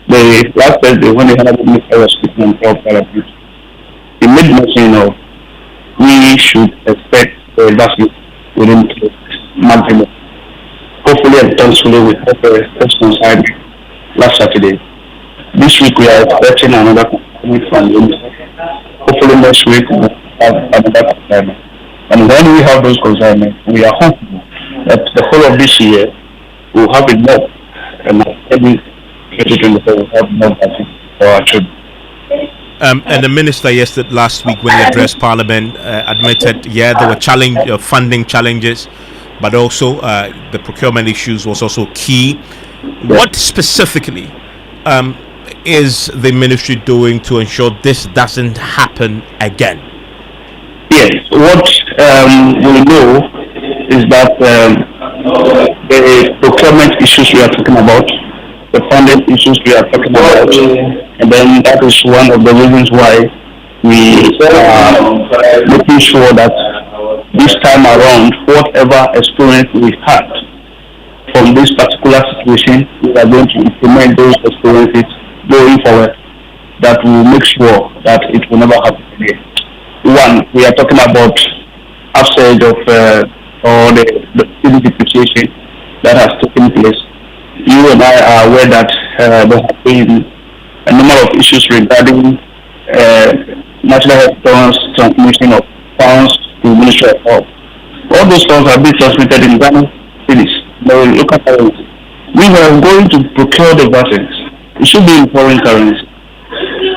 The last Thursday, when they had a minister was speaking on health therapies, he made mention of we should expect the vaccine within 2 months. Hopefully and thankfully we have a response last Saturday. This week we are expecting another commitment from the minister. Hopefully next week we will have another consignment. And when we have those consignments, we are hopeful that the whole of this year we will have enough, and maybe 2024 will have more vaccine for our children. And the minister last week when he addressed Parliament admitted, there were funding challenges, but also the procurement issues was also key. What specifically is the ministry doing to ensure this doesn't happen again? Yes, what we know is that the procurement issues we are talking about, the funding issues we are talking about, and then that is one of the reasons why we are making sure that this time around, whatever experience we had from this particular situation, we are going to implement those experiences going forward, that will make sure that it will never happen again. One, we are talking about upsurge of or the depreciation that has taken place. You and I are aware that there have been a number of issues regarding national health insurance transmission of funds to the Ministry of Health. All those funds have been transmitted in Ghana cities, the local currency. We are going to procure the vaccines. It should be in foreign currency.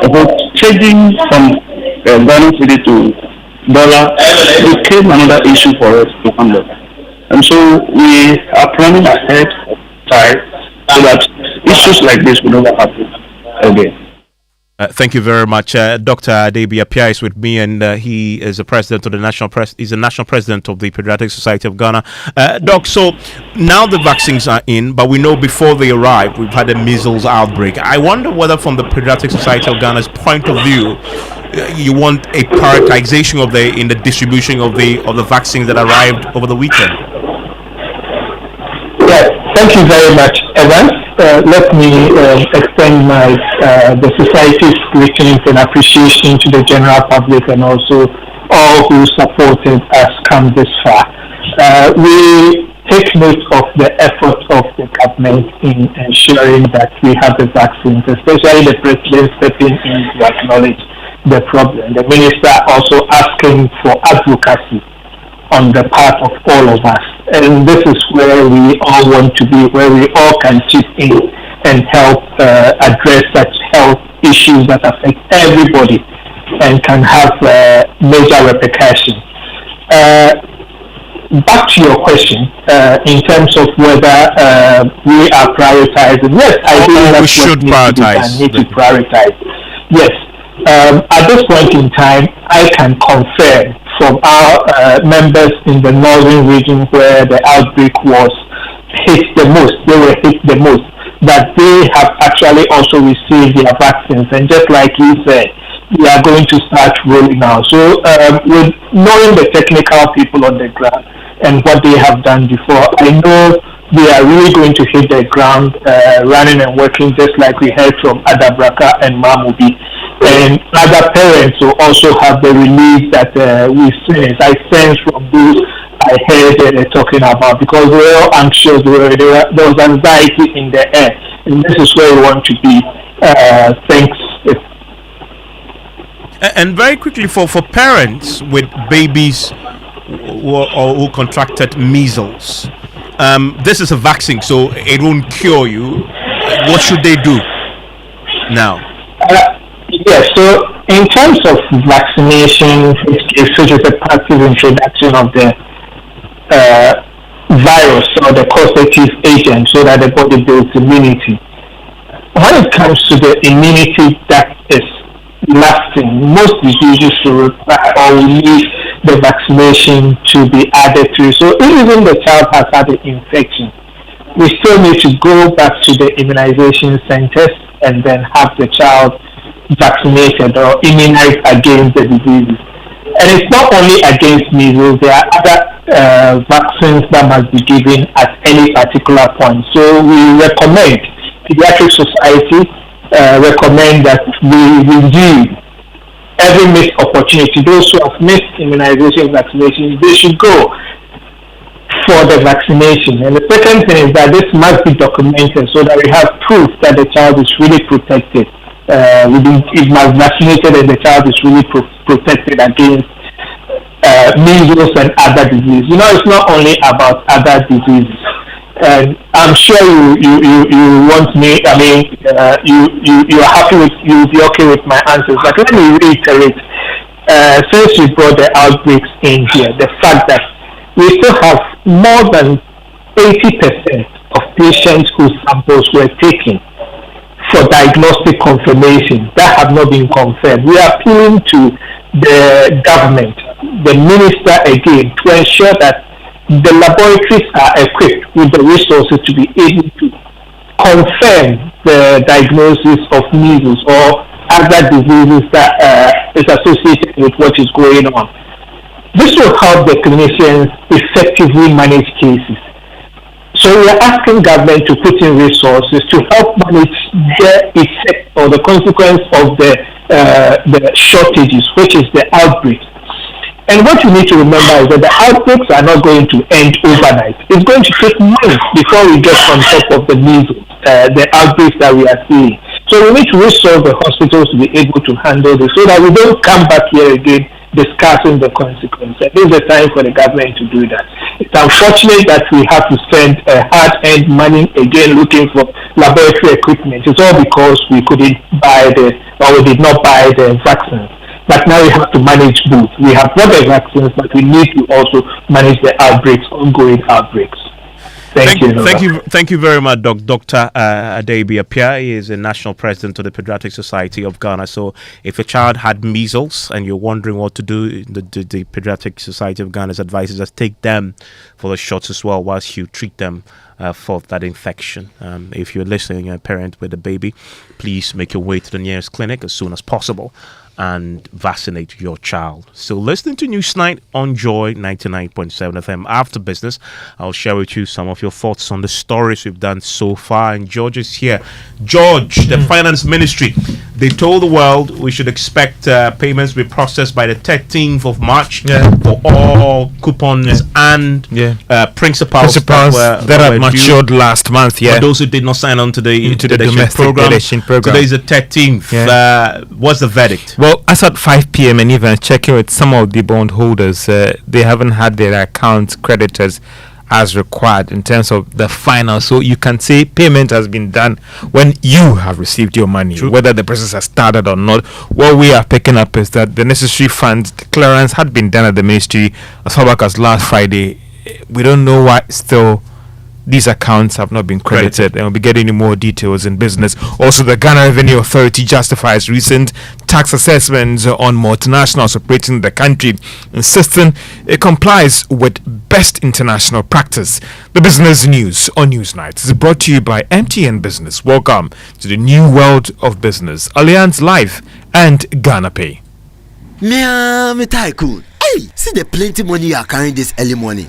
But changing from Ghana city to dollar became another issue for us to handle. And so we are planning ahead of time so that issues like this will never happen again. Thank you very much. Dr. Debi Appiah is with me, and he is the president of the national president of the Pediatric Society of Ghana. Doc, so now the vaccines are in, but we know before they arrive, we've had a measles outbreak. I wonder whether, from the Pediatric Society of Ghana's point of view, you want a prioritization of the distribution of the vaccines that arrived over the weekend. Yes, thank you very much, Evans. Let me extend the society's greetings and appreciation to the general public and also all who supported us come this far. We take note of the effort of the government in ensuring that we have the vaccines, especially the president stepping in to acknowledge the problem. The minister also asking for advocacy on the part of all of us. And this is where we all want to be, where we all can chip in and help address such health issues that affect everybody and can have major repercussions. Back to your question, in terms of whether we are prioritizing. Yes, I think that we should prioritize. Need to prioritize. Yes. At this point in time, I can confirm from our members in the northern region where the outbreak was hit the most, they were hit the most, that they have actually also received their vaccines. And just like you said, we are going to start rolling out. So with knowing the technical people on the ground and what they have done before, I know they are really going to hit the ground running and working, just like we heard from Adabraka and Mamubi. And other parents will also have the relief that we sense. I sense from those I heard talking about, because we were all anxious, there was anxiety in the air. And this is where we want to be. Thanks. And very quickly, for parents with babies who contracted measles, this is a vaccine, so it won't cure you. What should they do now? Yes, so in terms of vaccination, which is a passive introduction of the virus or the causative agent so that the body builds immunity. When it comes to the immunity that is lasting, most diseases will require or will need the vaccination to be added to. So even the child has had an infection, we still need to go back to the immunization centers and then have the child vaccinated or immunized against the diseases. And it's not only against measles, there are other vaccines that must be given at any particular point. So we recommend, Pediatric Society recommend that we review every missed opportunity. Those who have missed immunization vaccinations, they should go for the vaccination. And the second thing is that this must be documented so that we have proof that the child is really protected. It must be vaccinated and the child is really protected against measles and other diseases. You know, it's not only about other diseases. And I'm sure you want me, I mean, you're happy with, you'll be okay with my answers. But let me reiterate, since you brought the outbreaks in here, the fact that we still have more than 80% of patients whose samples were taken for diagnostic confirmation that have not been confirmed. We are appealing to the government, the minister again, to ensure that the laboratories are equipped with the resources to be able to confirm the diagnosis of measles or other diseases that is associated with what is going on. This will help the clinicians effectively manage cases. So we are asking government to put in resources to help manage the effect or the consequence of the shortages, which is the outbreaks. And what you need to remember is that the outbreaks are not going to end overnight. It's going to take months before we get on top of the measles, the outbreaks that we are seeing. So we need to resource the hospitals to be able to handle this so that we don't come back here again discussing the consequences. This is the time for the government to do that. It's unfortunate that we have to spend hard-earned money again looking for laboratory equipment. It's all because we couldn't buy we did not buy the vaccines. But now we have to manage both. We have bought the vaccines, but we need to also manage the outbreaks, ongoing outbreaks. Thank you very much, Dr. Adebi Apia. He is the national president of the Pediatric Society of Ghana. So, if a child had measles and you're wondering what to do, the Pediatric Society of Ghana's advice is just take them for the shots as well, whilst you treat them for that infection. If you're listening, a parent with a baby, please make your way to the nearest clinic as soon as possible and vaccinate your child. So listening to Newsnight on Joy 99.7 FM. After business, I'll share with you some of your thoughts on the stories we've done so far. And George is here. George, the Finance Ministry, they told the world we should expect payments to be processed by the 13th of March for all coupons and principals that have matured last month. For those who did not sign on to the domestic election program. Today is the 13th. What's the verdict? Well, as at 5 p.m. and even checking with some of the bondholders, they haven't had their accounts credited as required in terms of the final. So you can say payment has been done when you have received your money, whether the process has started or not. What we are picking up is that the necessary funds clearance had been done at the ministry as far back as last Friday. We don't know why still these accounts have not been credited, and we'll be getting more details in business. Also, the Ghana Revenue Authority justifies recent tax assessments on multinationals operating in the country, insisting it complies with best international practice. The business news on Newsnight is brought to you by MTN Business. Welcome to the new world of business. Allianz Life and Ghana Pay. Me tycoon. Hey, see the plenty money you are carrying this early morning.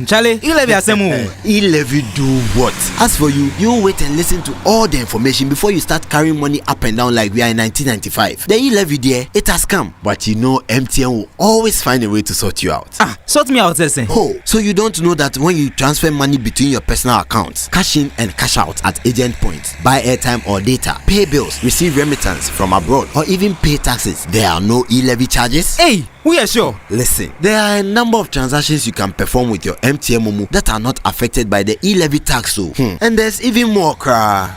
Charlie, e-levy asemu. E-levy do what? As for you, you wait and listen to all the information before you start carrying money up and down like we are in 1995. The e-levy there, it has come. But you know MTN will always find a way to sort you out. Sort me out, Zese. Oh, so you don't know that when you transfer money between your personal accounts, cash in and cash out at agent points, buy airtime or data, pay bills, receive remittance from abroad, or even pay taxes, there are no e-levy charges? Hey, we are sure. Listen, there are a number of transactions you can perform with your MTN Momo that are not affected by the e-levy tax. And there's even more,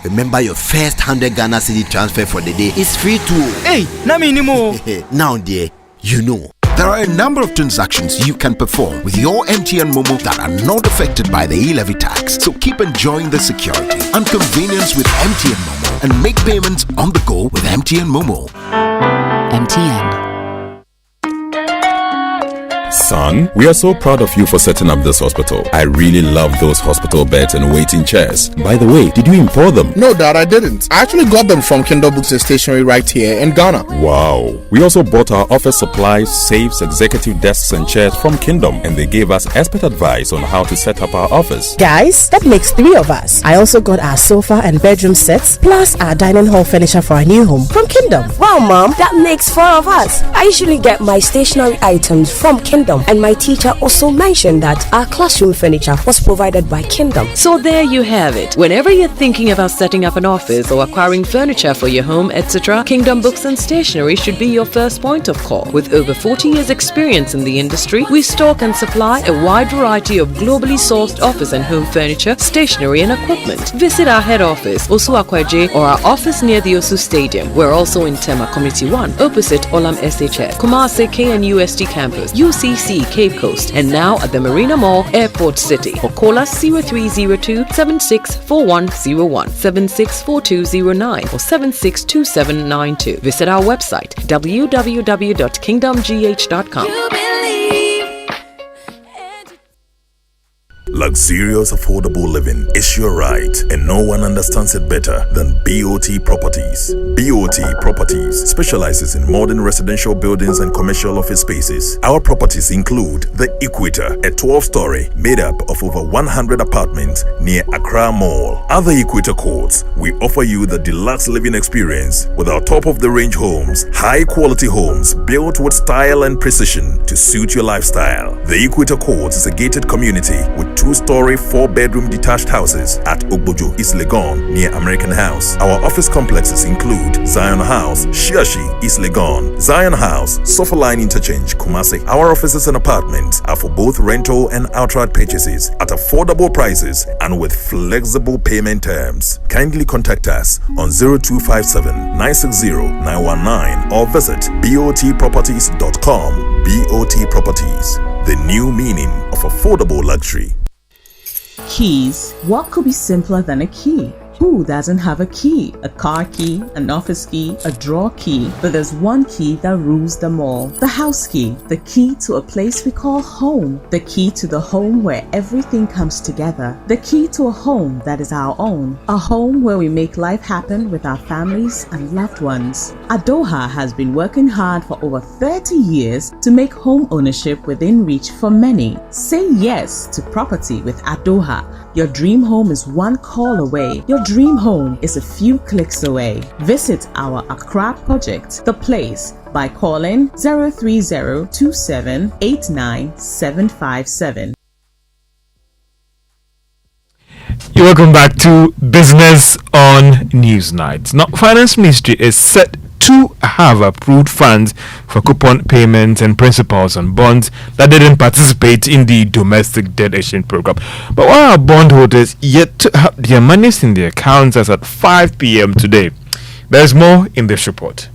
Remember, your first 100 Ghana cedi transfer for the day is free too. Hey, na minimo. Now, dear, you know. There are a number of transactions you can perform with your MTN Momo that are not affected by the e-levy tax. So keep enjoying the security and convenience with MTN Momo and make payments on the go with MTN Momo. MTN. Son, we are so proud of you for setting up this hospital. I really love those hospital beds and waiting chairs. By the way, did you import them? No, Dad, I didn't. I actually got them from Kindle Books and Stationery right here in Ghana. Wow. We also bought our office supplies, safes, executive desks and chairs from Kingdom, and they gave us expert advice on how to set up our office. Guys, that makes 3 of us. I also got our sofa and bedroom sets, plus our dining hall furniture for our new home from Kingdom. Wow, Mom, that makes 4 of us. I usually get my stationery items from Kingdom, and my teacher also mentioned that our classroom furniture was provided by Kingdom. So there you have it. Whenever you're thinking about setting up an office or acquiring furniture for your home, etc., Kingdom Books and Stationery should be your first point of call. With over 40 years experience in the industry, we stock and supply a wide variety of globally sourced office and home furniture, stationery and equipment. Visit our head office, Osu Akwaje, or our office near the Osu Stadium. We're also in Tema Community 1, opposite Olam SHS, Kumasi KNUST campus, UCC Cape Coast, and now at the Marina Mall, Airport City. Or call us 0302 764101, 764209, or 762792. Visit our website www.kingdomgh.com. Luxurious affordable living is your right, and no one understands it better than BOT Properties. BOT Properties specializes in modern residential buildings and commercial office spaces. Our properties include the Equator, a 12-story made up of over 100 apartments near Accra Mall. Other Equator courts, we offer you the deluxe living experience with our top-of-the-range homes, high-quality homes built with style and precision to suit your lifestyle. The Equator Court is a gated community with 2-story, 4-bedroom detached houses at Ogbojo, East Legon, near American House. Our office complexes include Zion House, Shiashi, East Legon, Zion House, Sofa Line Interchange, Kumasi. Our offices and apartments are for both rental and outright purchases at affordable prices and with flexible payment terms. Kindly contact us on 0257 960 919 or visit botproperties.com. BOT Properties, the new meaning of affordable luxury. Keys. What could be simpler than a key? Who doesn't have a key? A car key, an office key, a drawer key. But there's one key that rules them all. The house key. The key to a place we call home. The key to the home where everything comes together. The key to a home that is our own. A home where we make life happen with our families and loved ones. Adoha has been working hard for over 30 years to make home ownership within reach for many. Say yes to property with Adoha. Your dream home is one call away. Your dream home is a few clicks away. Visit our Accra project, The Place, by calling 030-2789-757. Welcome back to Business on Newsnight. Now, Finance Ministry is set two have approved funds for coupon payments and principals on bonds that didn't participate in the domestic debt exchange program. But while our bondholders yet to have their monies in their accounts as at 5 p.m. today, there's more in this report.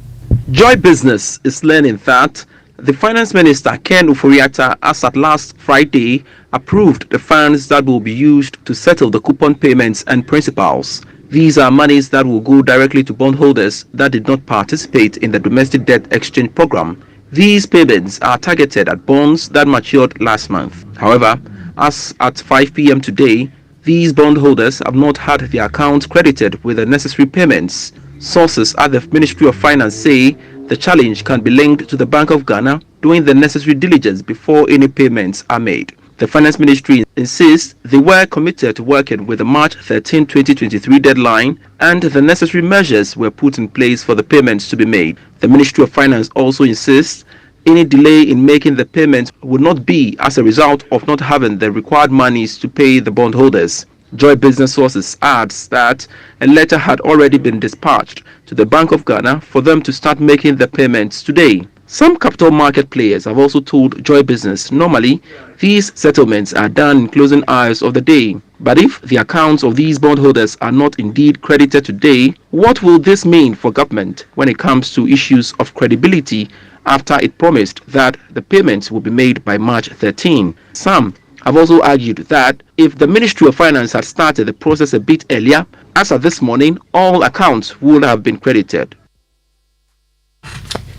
Joy Business is learning that the Finance Minister Ken Uforiata, as at last Friday, approved the funds that will be used to settle the coupon payments and principals. These are monies that will go directly to bondholders that did not participate in the domestic debt exchange program. These payments are targeted at bonds that matured last month. However, as at 5 p.m. today, these bondholders have not had their accounts credited with the necessary payments. Sources at the Ministry of Finance say the challenge can be linked to the Bank of Ghana doing the necessary diligence before any payments are made. The Finance Ministry insists they were committed to working with the March 13, 2023 deadline, and the necessary measures were put in place for the payments to be made. The Ministry of Finance also insists any delay in making the payments would not be as a result of not having the required monies to pay the bondholders. Joy Business Sources adds that a letter had already been dispatched to the Bank of Ghana for them to start making the payments today. Some capital market players have also told Joy Business normally these settlements are done in closing hours of the day. But if the accounts of these bondholders are not indeed credited today, what will this mean for government when it comes to issues of credibility after it promised that the payments will be made by March 13? Some have also argued that if the Ministry of Finance had started the process a bit earlier, as of this morning, all accounts would have been credited.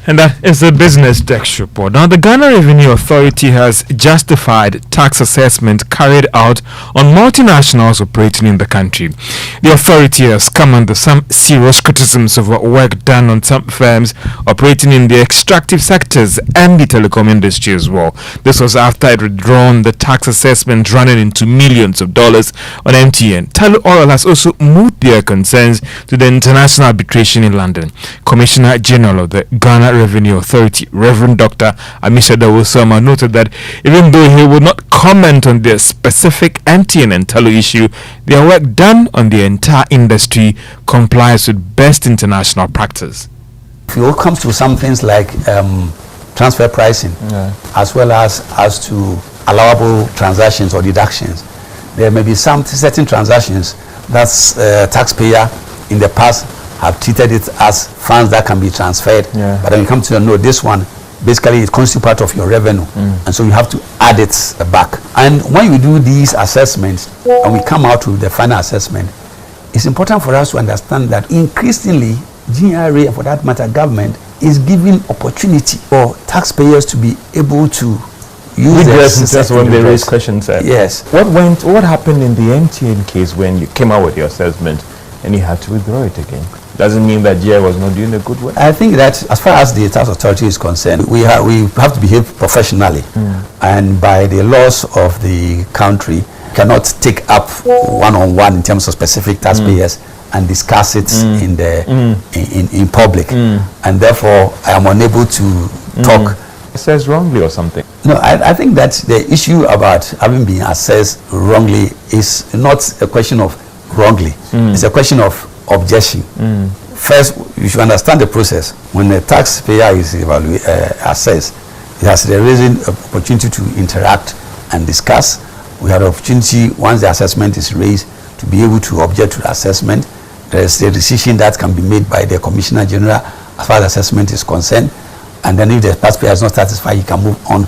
And that is the Business Desk report. Now, the Ghana Revenue Authority has justified tax assessment carried out on multinationals operating in the country. The authority has come under some serious criticisms of work done on some firms operating in the extractive sectors and the telecom industry as well. This was after it withdrawn the tax assessment running into millions of dollars on MTN. Tullow Oil has also moved their concerns to the International Arbitration in London. Commissioner General of the Ghana Revenue Authority, Reverend Dr. Amisha Dawosama, noted that even though he would not comment on the specific MTN and Tullow issue, their work done on the entire industry complies with best international practice. If it comes to some things like transfer pricing, as well as to allowable transactions or deductions, there may be some certain transactions that taxpayer in the past have treated it as funds that can be transferred, but when you come to know this one, basically it constitutes part of your revenue, and so you have to add it back. And when you do these assessments and we come out with the final assessment, it's important for us to understand that increasingly GRA, and for that matter government, is giving opportunity for taxpayers to be able to use this when they raise questions. Yes. What happened in the MTN case when you came out with your assessment and you had to withdraw it again? Doesn't mean that GRA was not doing a good work. I think that as far as the tax authority is concerned, we have to behave professionally, and by the laws of the country, cannot take up one-on-one in terms of specific taxpayers and discuss it in public, and therefore I am unable to talk. It says wrongly or something. No, I think that the issue about having been assessed wrongly is not a question of wrongly. It's a question of objection. First, you should understand the process. When the taxpayer is assessed, it has the reason opportunity to interact and discuss. We have the opportunity, once the assessment is raised, to be able to object to the assessment. There is a decision that can be made by the Commissioner General as far as assessment is concerned, and then if the taxpayer is not satisfied, he can move on.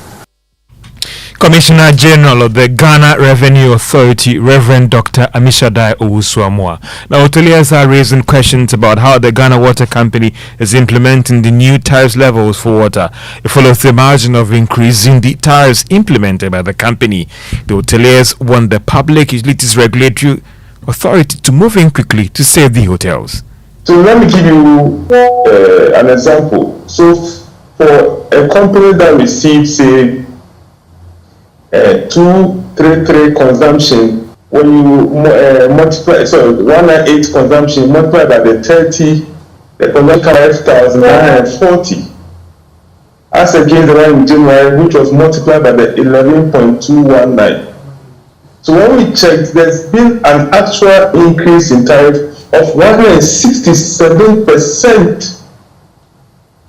Commissioner General of the Ghana Revenue Authority, Reverend Dr. Amishadai Owusu-Amoah. Now, hoteliers are raising questions about how the Ghana Water Company is implementing the new tariff levels for water. It follows the margin of increasing the tariffs implemented by the company. The hoteliers want the Public Utilities Regulatory Authority to move in quickly to save the hotels. So let me give you an example. So for a company that receives, say, 233 consumption, when you multiply, 198 consumption, multiply by the 30, the consumption 5,940. As against the one in January, which was multiplied by the 11.219. So when we checked, there's been an actual increase in tariff of 167%.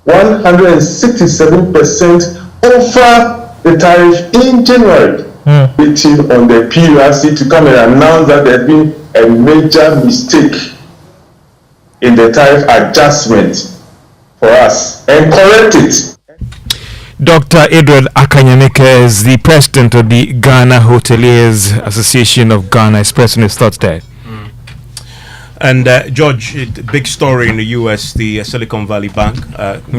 167% over the tariff in January. Waiting on the PURC to come and announce that there has been a major mistake in the tariff adjustment for us and correct it. Dr. Edward Akanyamike is the president of the Ghana Hoteliers Association of Ghana, expressing his thoughts there. And George, big story in the U.S. The Silicon Valley Bank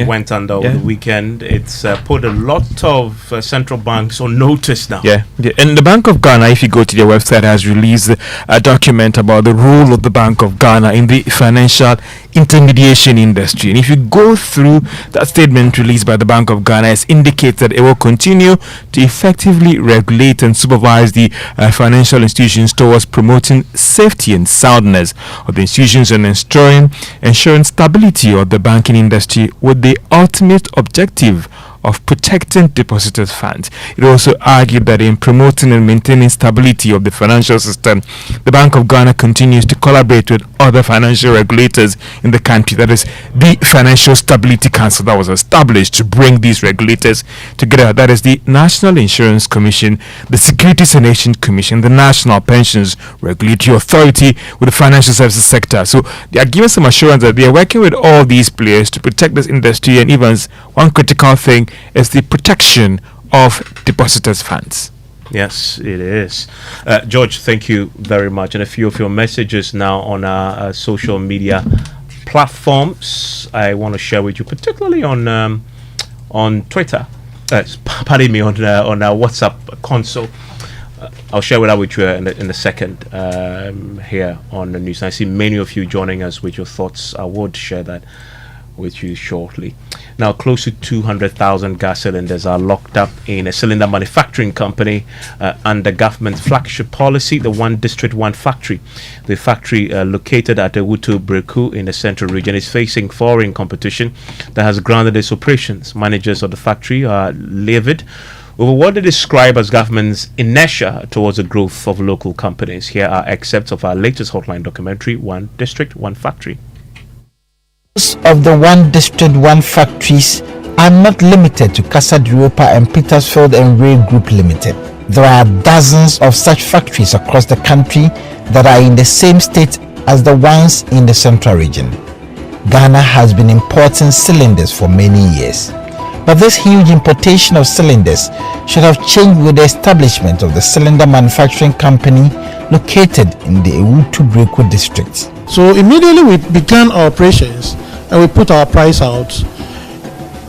went under over the weekend. It's put a lot of central banks on notice now. Yeah, and the Bank of Ghana, if you go to their website, has released a document about the role of the Bank of Ghana in the financial intermediation industry. And if you go through that statement released by the Bank of Ghana, it's indicated that it will continue to effectively regulate and supervise the financial institutions towards promoting safety and soundness of the institutions and ensuring stability of the banking industry with the ultimate objective of protecting depositors' funds. It also argued that in promoting and maintaining stability of the financial system, the Bank of Ghana continues to collaborate with other financial regulators in the country. That is the Financial Stability Council that was established to bring these regulators together. That is the National Insurance Commission, the Securities and Exchange Commission, the National Pensions Regulatory Authority with the financial services sector. So they are giving some assurance that they are working with all these players to protect this industry. And even one critical thing is the protection of depositors' funds. Yes, it is. George, thank you very much. And a few of your messages now on our social media platforms I want to share with you, particularly on Twitter. Pardon me, on our WhatsApp console. I'll share that with you in a second here on the news. I see many of you joining us with your thoughts. I would share that with you shortly. Now, close to 200,000 gas cylinders are locked up in a cylinder manufacturing company under government flagship policy, the One District, One Factory. The factory located at Ewutu Breku in the central region is facing foreign competition that has grounded its operations. Managers of the factory are livid over what they describe as government's inertia towards the growth of local companies. Here are excerpts of our latest hotline documentary, One District, One Factory. Of the One District, One Factories are not limited to Casa de Europa and Petersfield and Ray Group Limited. There are dozens of such factories across the country that are in the same state as the ones in the central region. Ghana has been importing cylinders for many years, but this huge importation of cylinders should have changed with the establishment of the cylinder manufacturing company located in the Ewutu Breku district. So immediately we began our operations and we put our price out.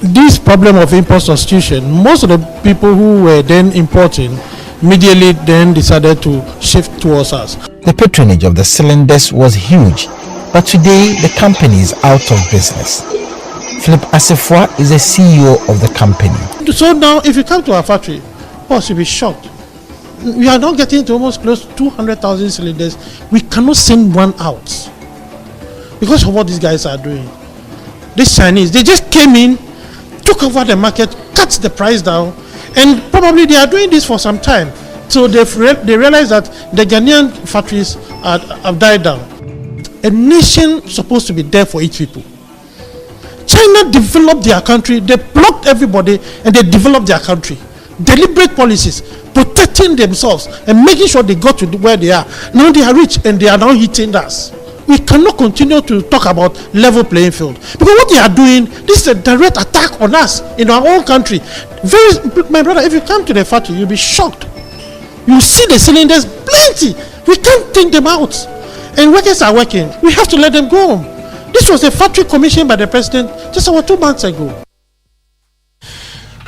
This problem of import substitution, most of the people who were then importing immediately then decided to shift towards us. The patronage of the cylinders was huge, but today the company is out of business. Philip Asifwa is the CEO of the company. So now if you come to our factory, boss, you'll be shocked. We are now getting to almost close to 200,000 cylinders. We cannot send one out because of what these guys are doing. These Chinese, they just came in, took over the market, cut the price down, and probably they are doing this for some time. So they realize that the Ghanaian factories have died down. A nation supposed to be there for its people. China developed their country, they blocked everybody, and they developed their country. Deliberate policies, protecting themselves and making sure they got to where they are. Now they are rich and they are now hitting us. We cannot continue to talk about level playing field, because what they are doing, this is a direct attack on us in our own country. My brother, if you come to the factory, you'll be shocked. You see the cylinders plenty. We can't take them out, and workers are working. We have to let them go. This was a factory commissioned by the president just about 2 months ago.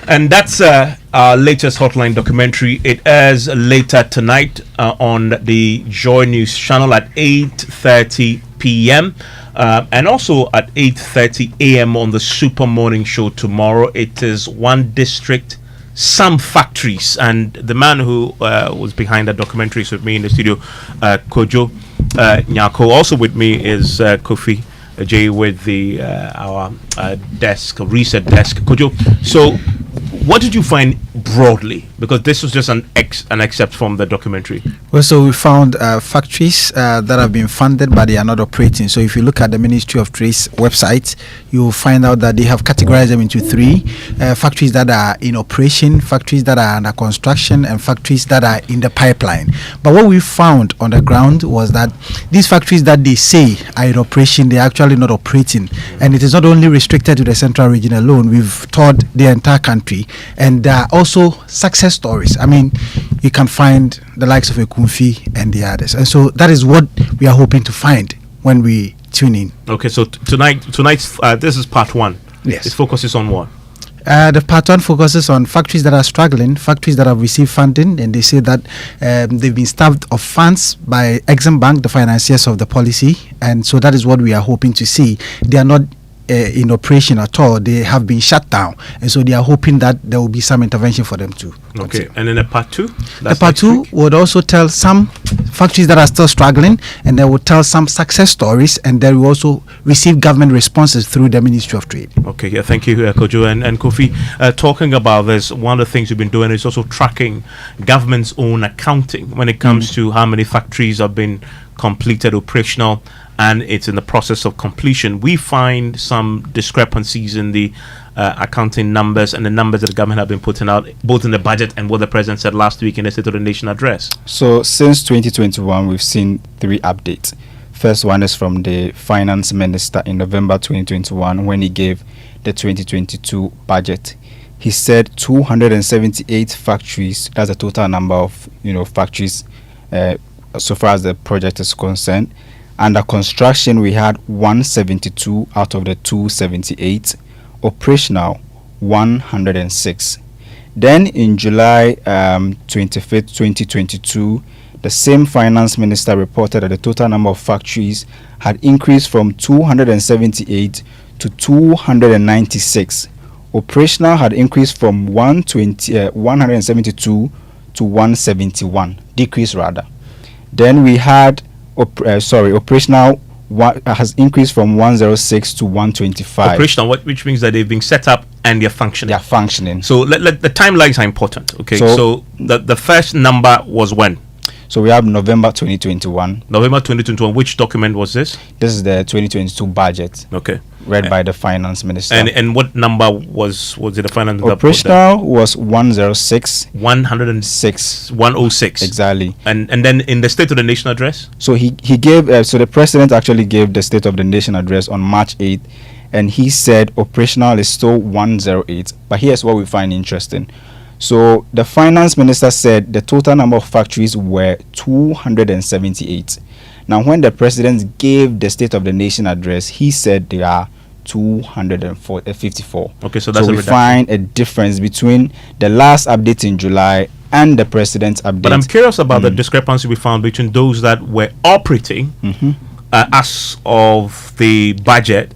And that's our latest hotline documentary. It airs later tonight on the Joy News channel at 8:30 p.m. And also at 8:30 a.m. on the Super Morning Show tomorrow. It is One District, Some Factories. And the man who was behind that documentary is with me in the studio, Kojo Nyako. Also with me is Kofi Jay with our desk, reset desk. Kojo, so what did you find broadly? Because this was just an excerpt from the documentary. Also, we found factories that have been funded but they are not operating. So if you look at the Ministry of Trade's website, you will find out that they have categorized them into three: factories that are in operation, factories that are under construction, and factories that are in the pipeline. But what we found on the ground was that these factories that they say are in operation, they are actually not operating. And it is not only restricted to the central region alone. We've toured the entire country, and there are also success stories. I mean, you can find the likes of Ekunfi and the others. And so that is what we are hoping to find when we tune in. Okay, so tonight's this is part one. Yes. It focuses on what? The part one focuses on factories that are struggling, factories that have received funding, and they say that they've been starved of funds by Exim Bank, the financiers of the policy. And so that is what we are hoping to see. They are not in operation at all. They have been shut down, and so they are hoping that there will be some intervention for them too. Okay, and then the part two? The part two would also tell some factories that are still struggling, and they will tell some success stories, and they will also receive government responses through the Ministry of Trade. Okay, yeah, thank you, Kojo. And Kofi, talking about this, one of the things you've been doing is also tracking government's own accounting when it comes to how many factories have been completed operational and it's in the process of completion. We find some discrepancies in the accounting numbers and the numbers that the government have been putting out, both in the budget and what the president said last week in the State of the Nation address. So since 2021, we've seen 3 updates. First one is from the finance minister in November 2021 when he gave the 2022 budget. He said 278 factories, that's the total number of factories so far as the project is concerned. Under construction, we had 172 out of the 278. Operational, 106. Then in July 25th, 2022, the same finance minister reported that the total number of factories had increased from 278 to 296. Operational had increased from 172 to 171, decrease rather. Then we had operational has increased from 106 to 125. Operational, which means that they've been set up and they're functioning. They're functioning. So the timelines are important. Okay, so the first number was when? So we have November 2021. November 2021. Which document was this? This is the 2022 budget. Okay. Read by the finance minister. And what number was it the finance minister? Operational was 106. 106. 106. Exactly. And then in the State of the Nation address? So he gave, so the president actually gave the State of the Nation address on March 8th. And he said operational is still 108. But here's what we find interesting. So the finance minister said the total number of factories were 278. Now, when the president gave the State of the Nation address, he said there are 254. Okay, so that's we find a difference between the last update in July and the president's update. But I'm curious about the discrepancy we found between those that were operating as of the budget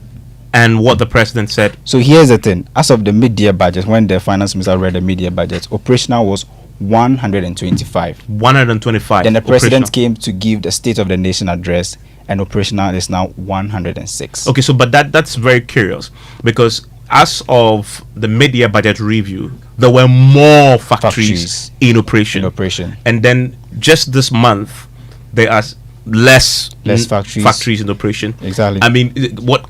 and what the president said. So here's the thing. As of the mid-year budget, when the finance minister read the mid-year budget, operational was 125. 125. Then the president came to give the State of the Nation address, and operational is now 106. Okay, so but that's very curious, because as of the mid-year budget review, there were more factories in operation. And then just this month, there are less factories in operation. Exactly. I mean, what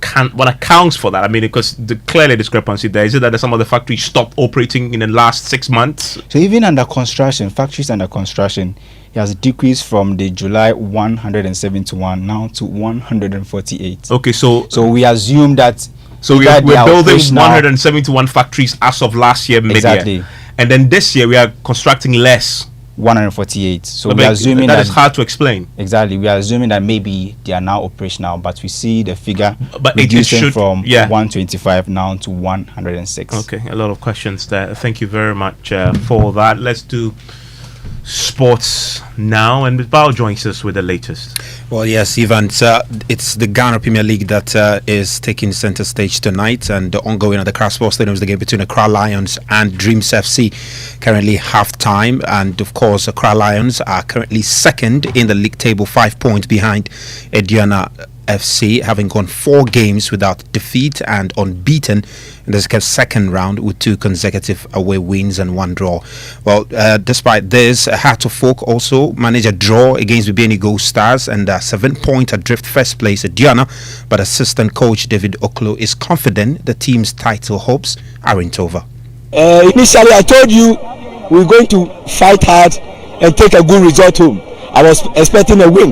accounts for that? I mean, because the clearly discrepancy there. Is it that some of the factories stopped operating in the last 6 months? So even under construction, factories under construction, it has decreased from the July 171 now to 148. Okay, so we assume that. So we're building 171 factories as of last year mid-year. Exactly. And then this year we are constructing less. 148. So we are assuming that is hard to explain. Exactly. We are assuming that maybe they are now operational, but we see the figure reducing from 125 now to 106. Okay, a lot of questions there. Thank you very much for that. Let's do sports now, and Bao joins us with the latest. Well, yes, Evans, it's the Ghana Premier League that is taking center stage tonight, and the ongoing at the Accra Sports Stadium is the game between Accra Lions and Dreams FC. Currently half time, and of course Accra Lions are currently second in the league table, 5 points behind Ediana FC, having gone 4 games without defeat and unbeaten in the second round with 2 consecutive away wins and 1 draw. Well, despite this, Heart of Folk also managed a draw against Bibeni Gold Stars and 7-point adrift first place at Diana, but assistant coach David Oklo is confident the team's title hopes aren't over. Initially, I told you we're going to fight hard and take a good result home. I was expecting a win,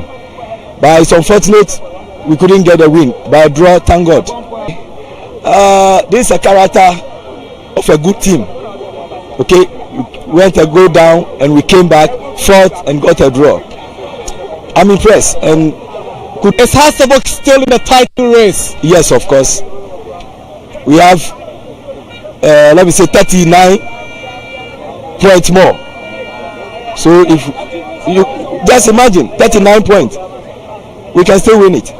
but it's unfortunate we couldn't get a win. By a draw, thank God. This is a character of a good team. Okay, we went a go down and we came back, fought and got a draw. I'm impressed. And is Hasselbeck still in the title race? Yes, of course. We have, let me say, 39 points more. So if you just imagine 39 points, we can still win it.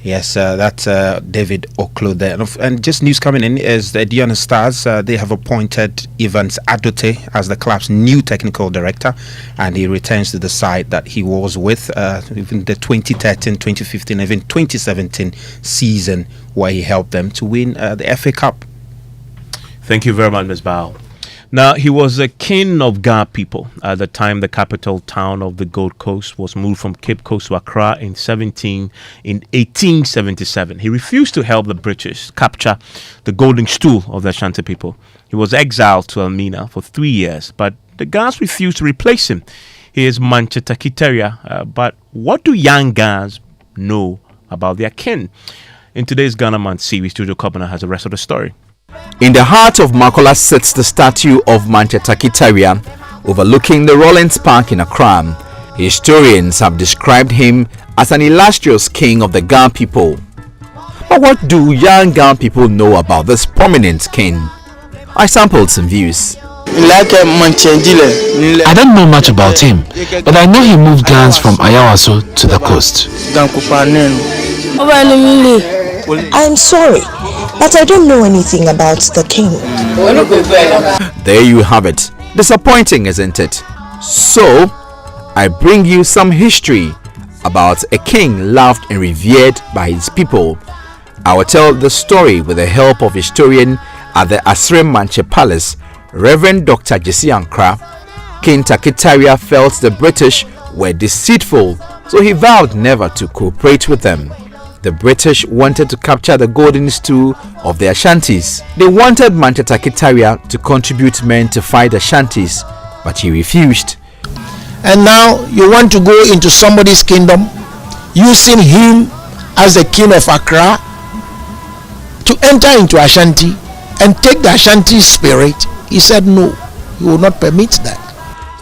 Yes, that's David Oklo there. And just news coming in is the Diana Stars. They have appointed Evans Adote as the club's new technical director, and he returns to the side that he was with even the 2013, 2015, even 2017 season, where he helped them to win the FA Cup. Thank you very much, Ms. Bao. Now, he was a king of Ga people at the time the capital town of the Gold Coast was moved from Cape Coast to Accra in 1877. He refused to help the British capture the golden stool of the Ashanti people. He was exiled to Elmina for 3 years, but the Gans refused to replace him. He is Manchester Kiteria, but what do young Gans know about their kin? In today's Ghana Man series, Studio Kobana has the rest of the story. In the heart of Makola sits the statue of Manchester Kiteria, overlooking the Rollins Park in Accra. Historians have described him as an illustrious king of the Ga people. But what do young Ga people know about this prominent king? I sampled some views. I don't know much about him, but I know he moved Gans from Ayawaso to the coast. I'm sorry, but I don't know anything about the king. There you have it. Disappointing, isn't it? So, I bring you some history about a king loved and revered by his people. I will tell the story with the help of historian at the Asrem Manche Palace, Reverend Dr. Jesse Ankra. King Takitaria felt the British were deceitful, so he vowed never to cooperate with them. The British wanted to capture the golden stool of the Ashantis. They wanted Manchester Kitaria to contribute men to fight the Ashantis, but he refused. And now you want to go into somebody's kingdom, using him as the king of Accra, to enter into Ashanti and take the Ashanti spirit. He said no, he will not permit that.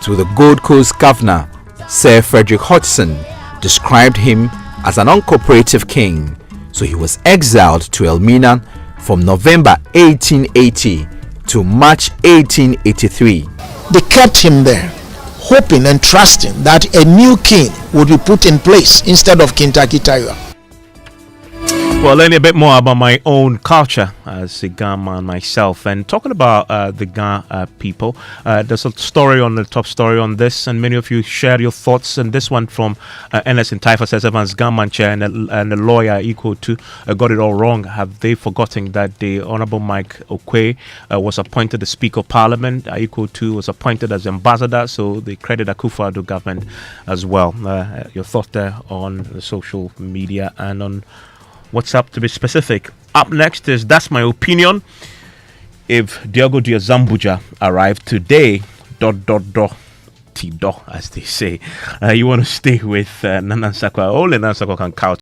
To the Gold Coast governor, Sir Frederick Hodgson described him as an uncooperative king, so he was exiled to Elmina from November 1880 to March 1883. They kept him there, hoping and trusting that a new king would be put in place instead of King Takitaria. Well, learning a bit more about my own culture as a Ga man myself, and talking about the Ga people. There's a story on the top story on this, and many of you shared your thoughts. And this one from NS in Taifa says, Evans Ga man chair and the lawyer equal to got it all wrong. Have they forgotten that the Honorable Mike Okwe was appointed the Speaker of Parliament? Equal to was appointed as ambassador, so they credit Akufo-Addo government as well. Your thought there on the social media and on WhatsApp to be specific. Up next is That's My Opinion. If Diogo Diazambuja arrived today, as they say, you want to stay with Nana Sakwa. All Nana Sakwa can count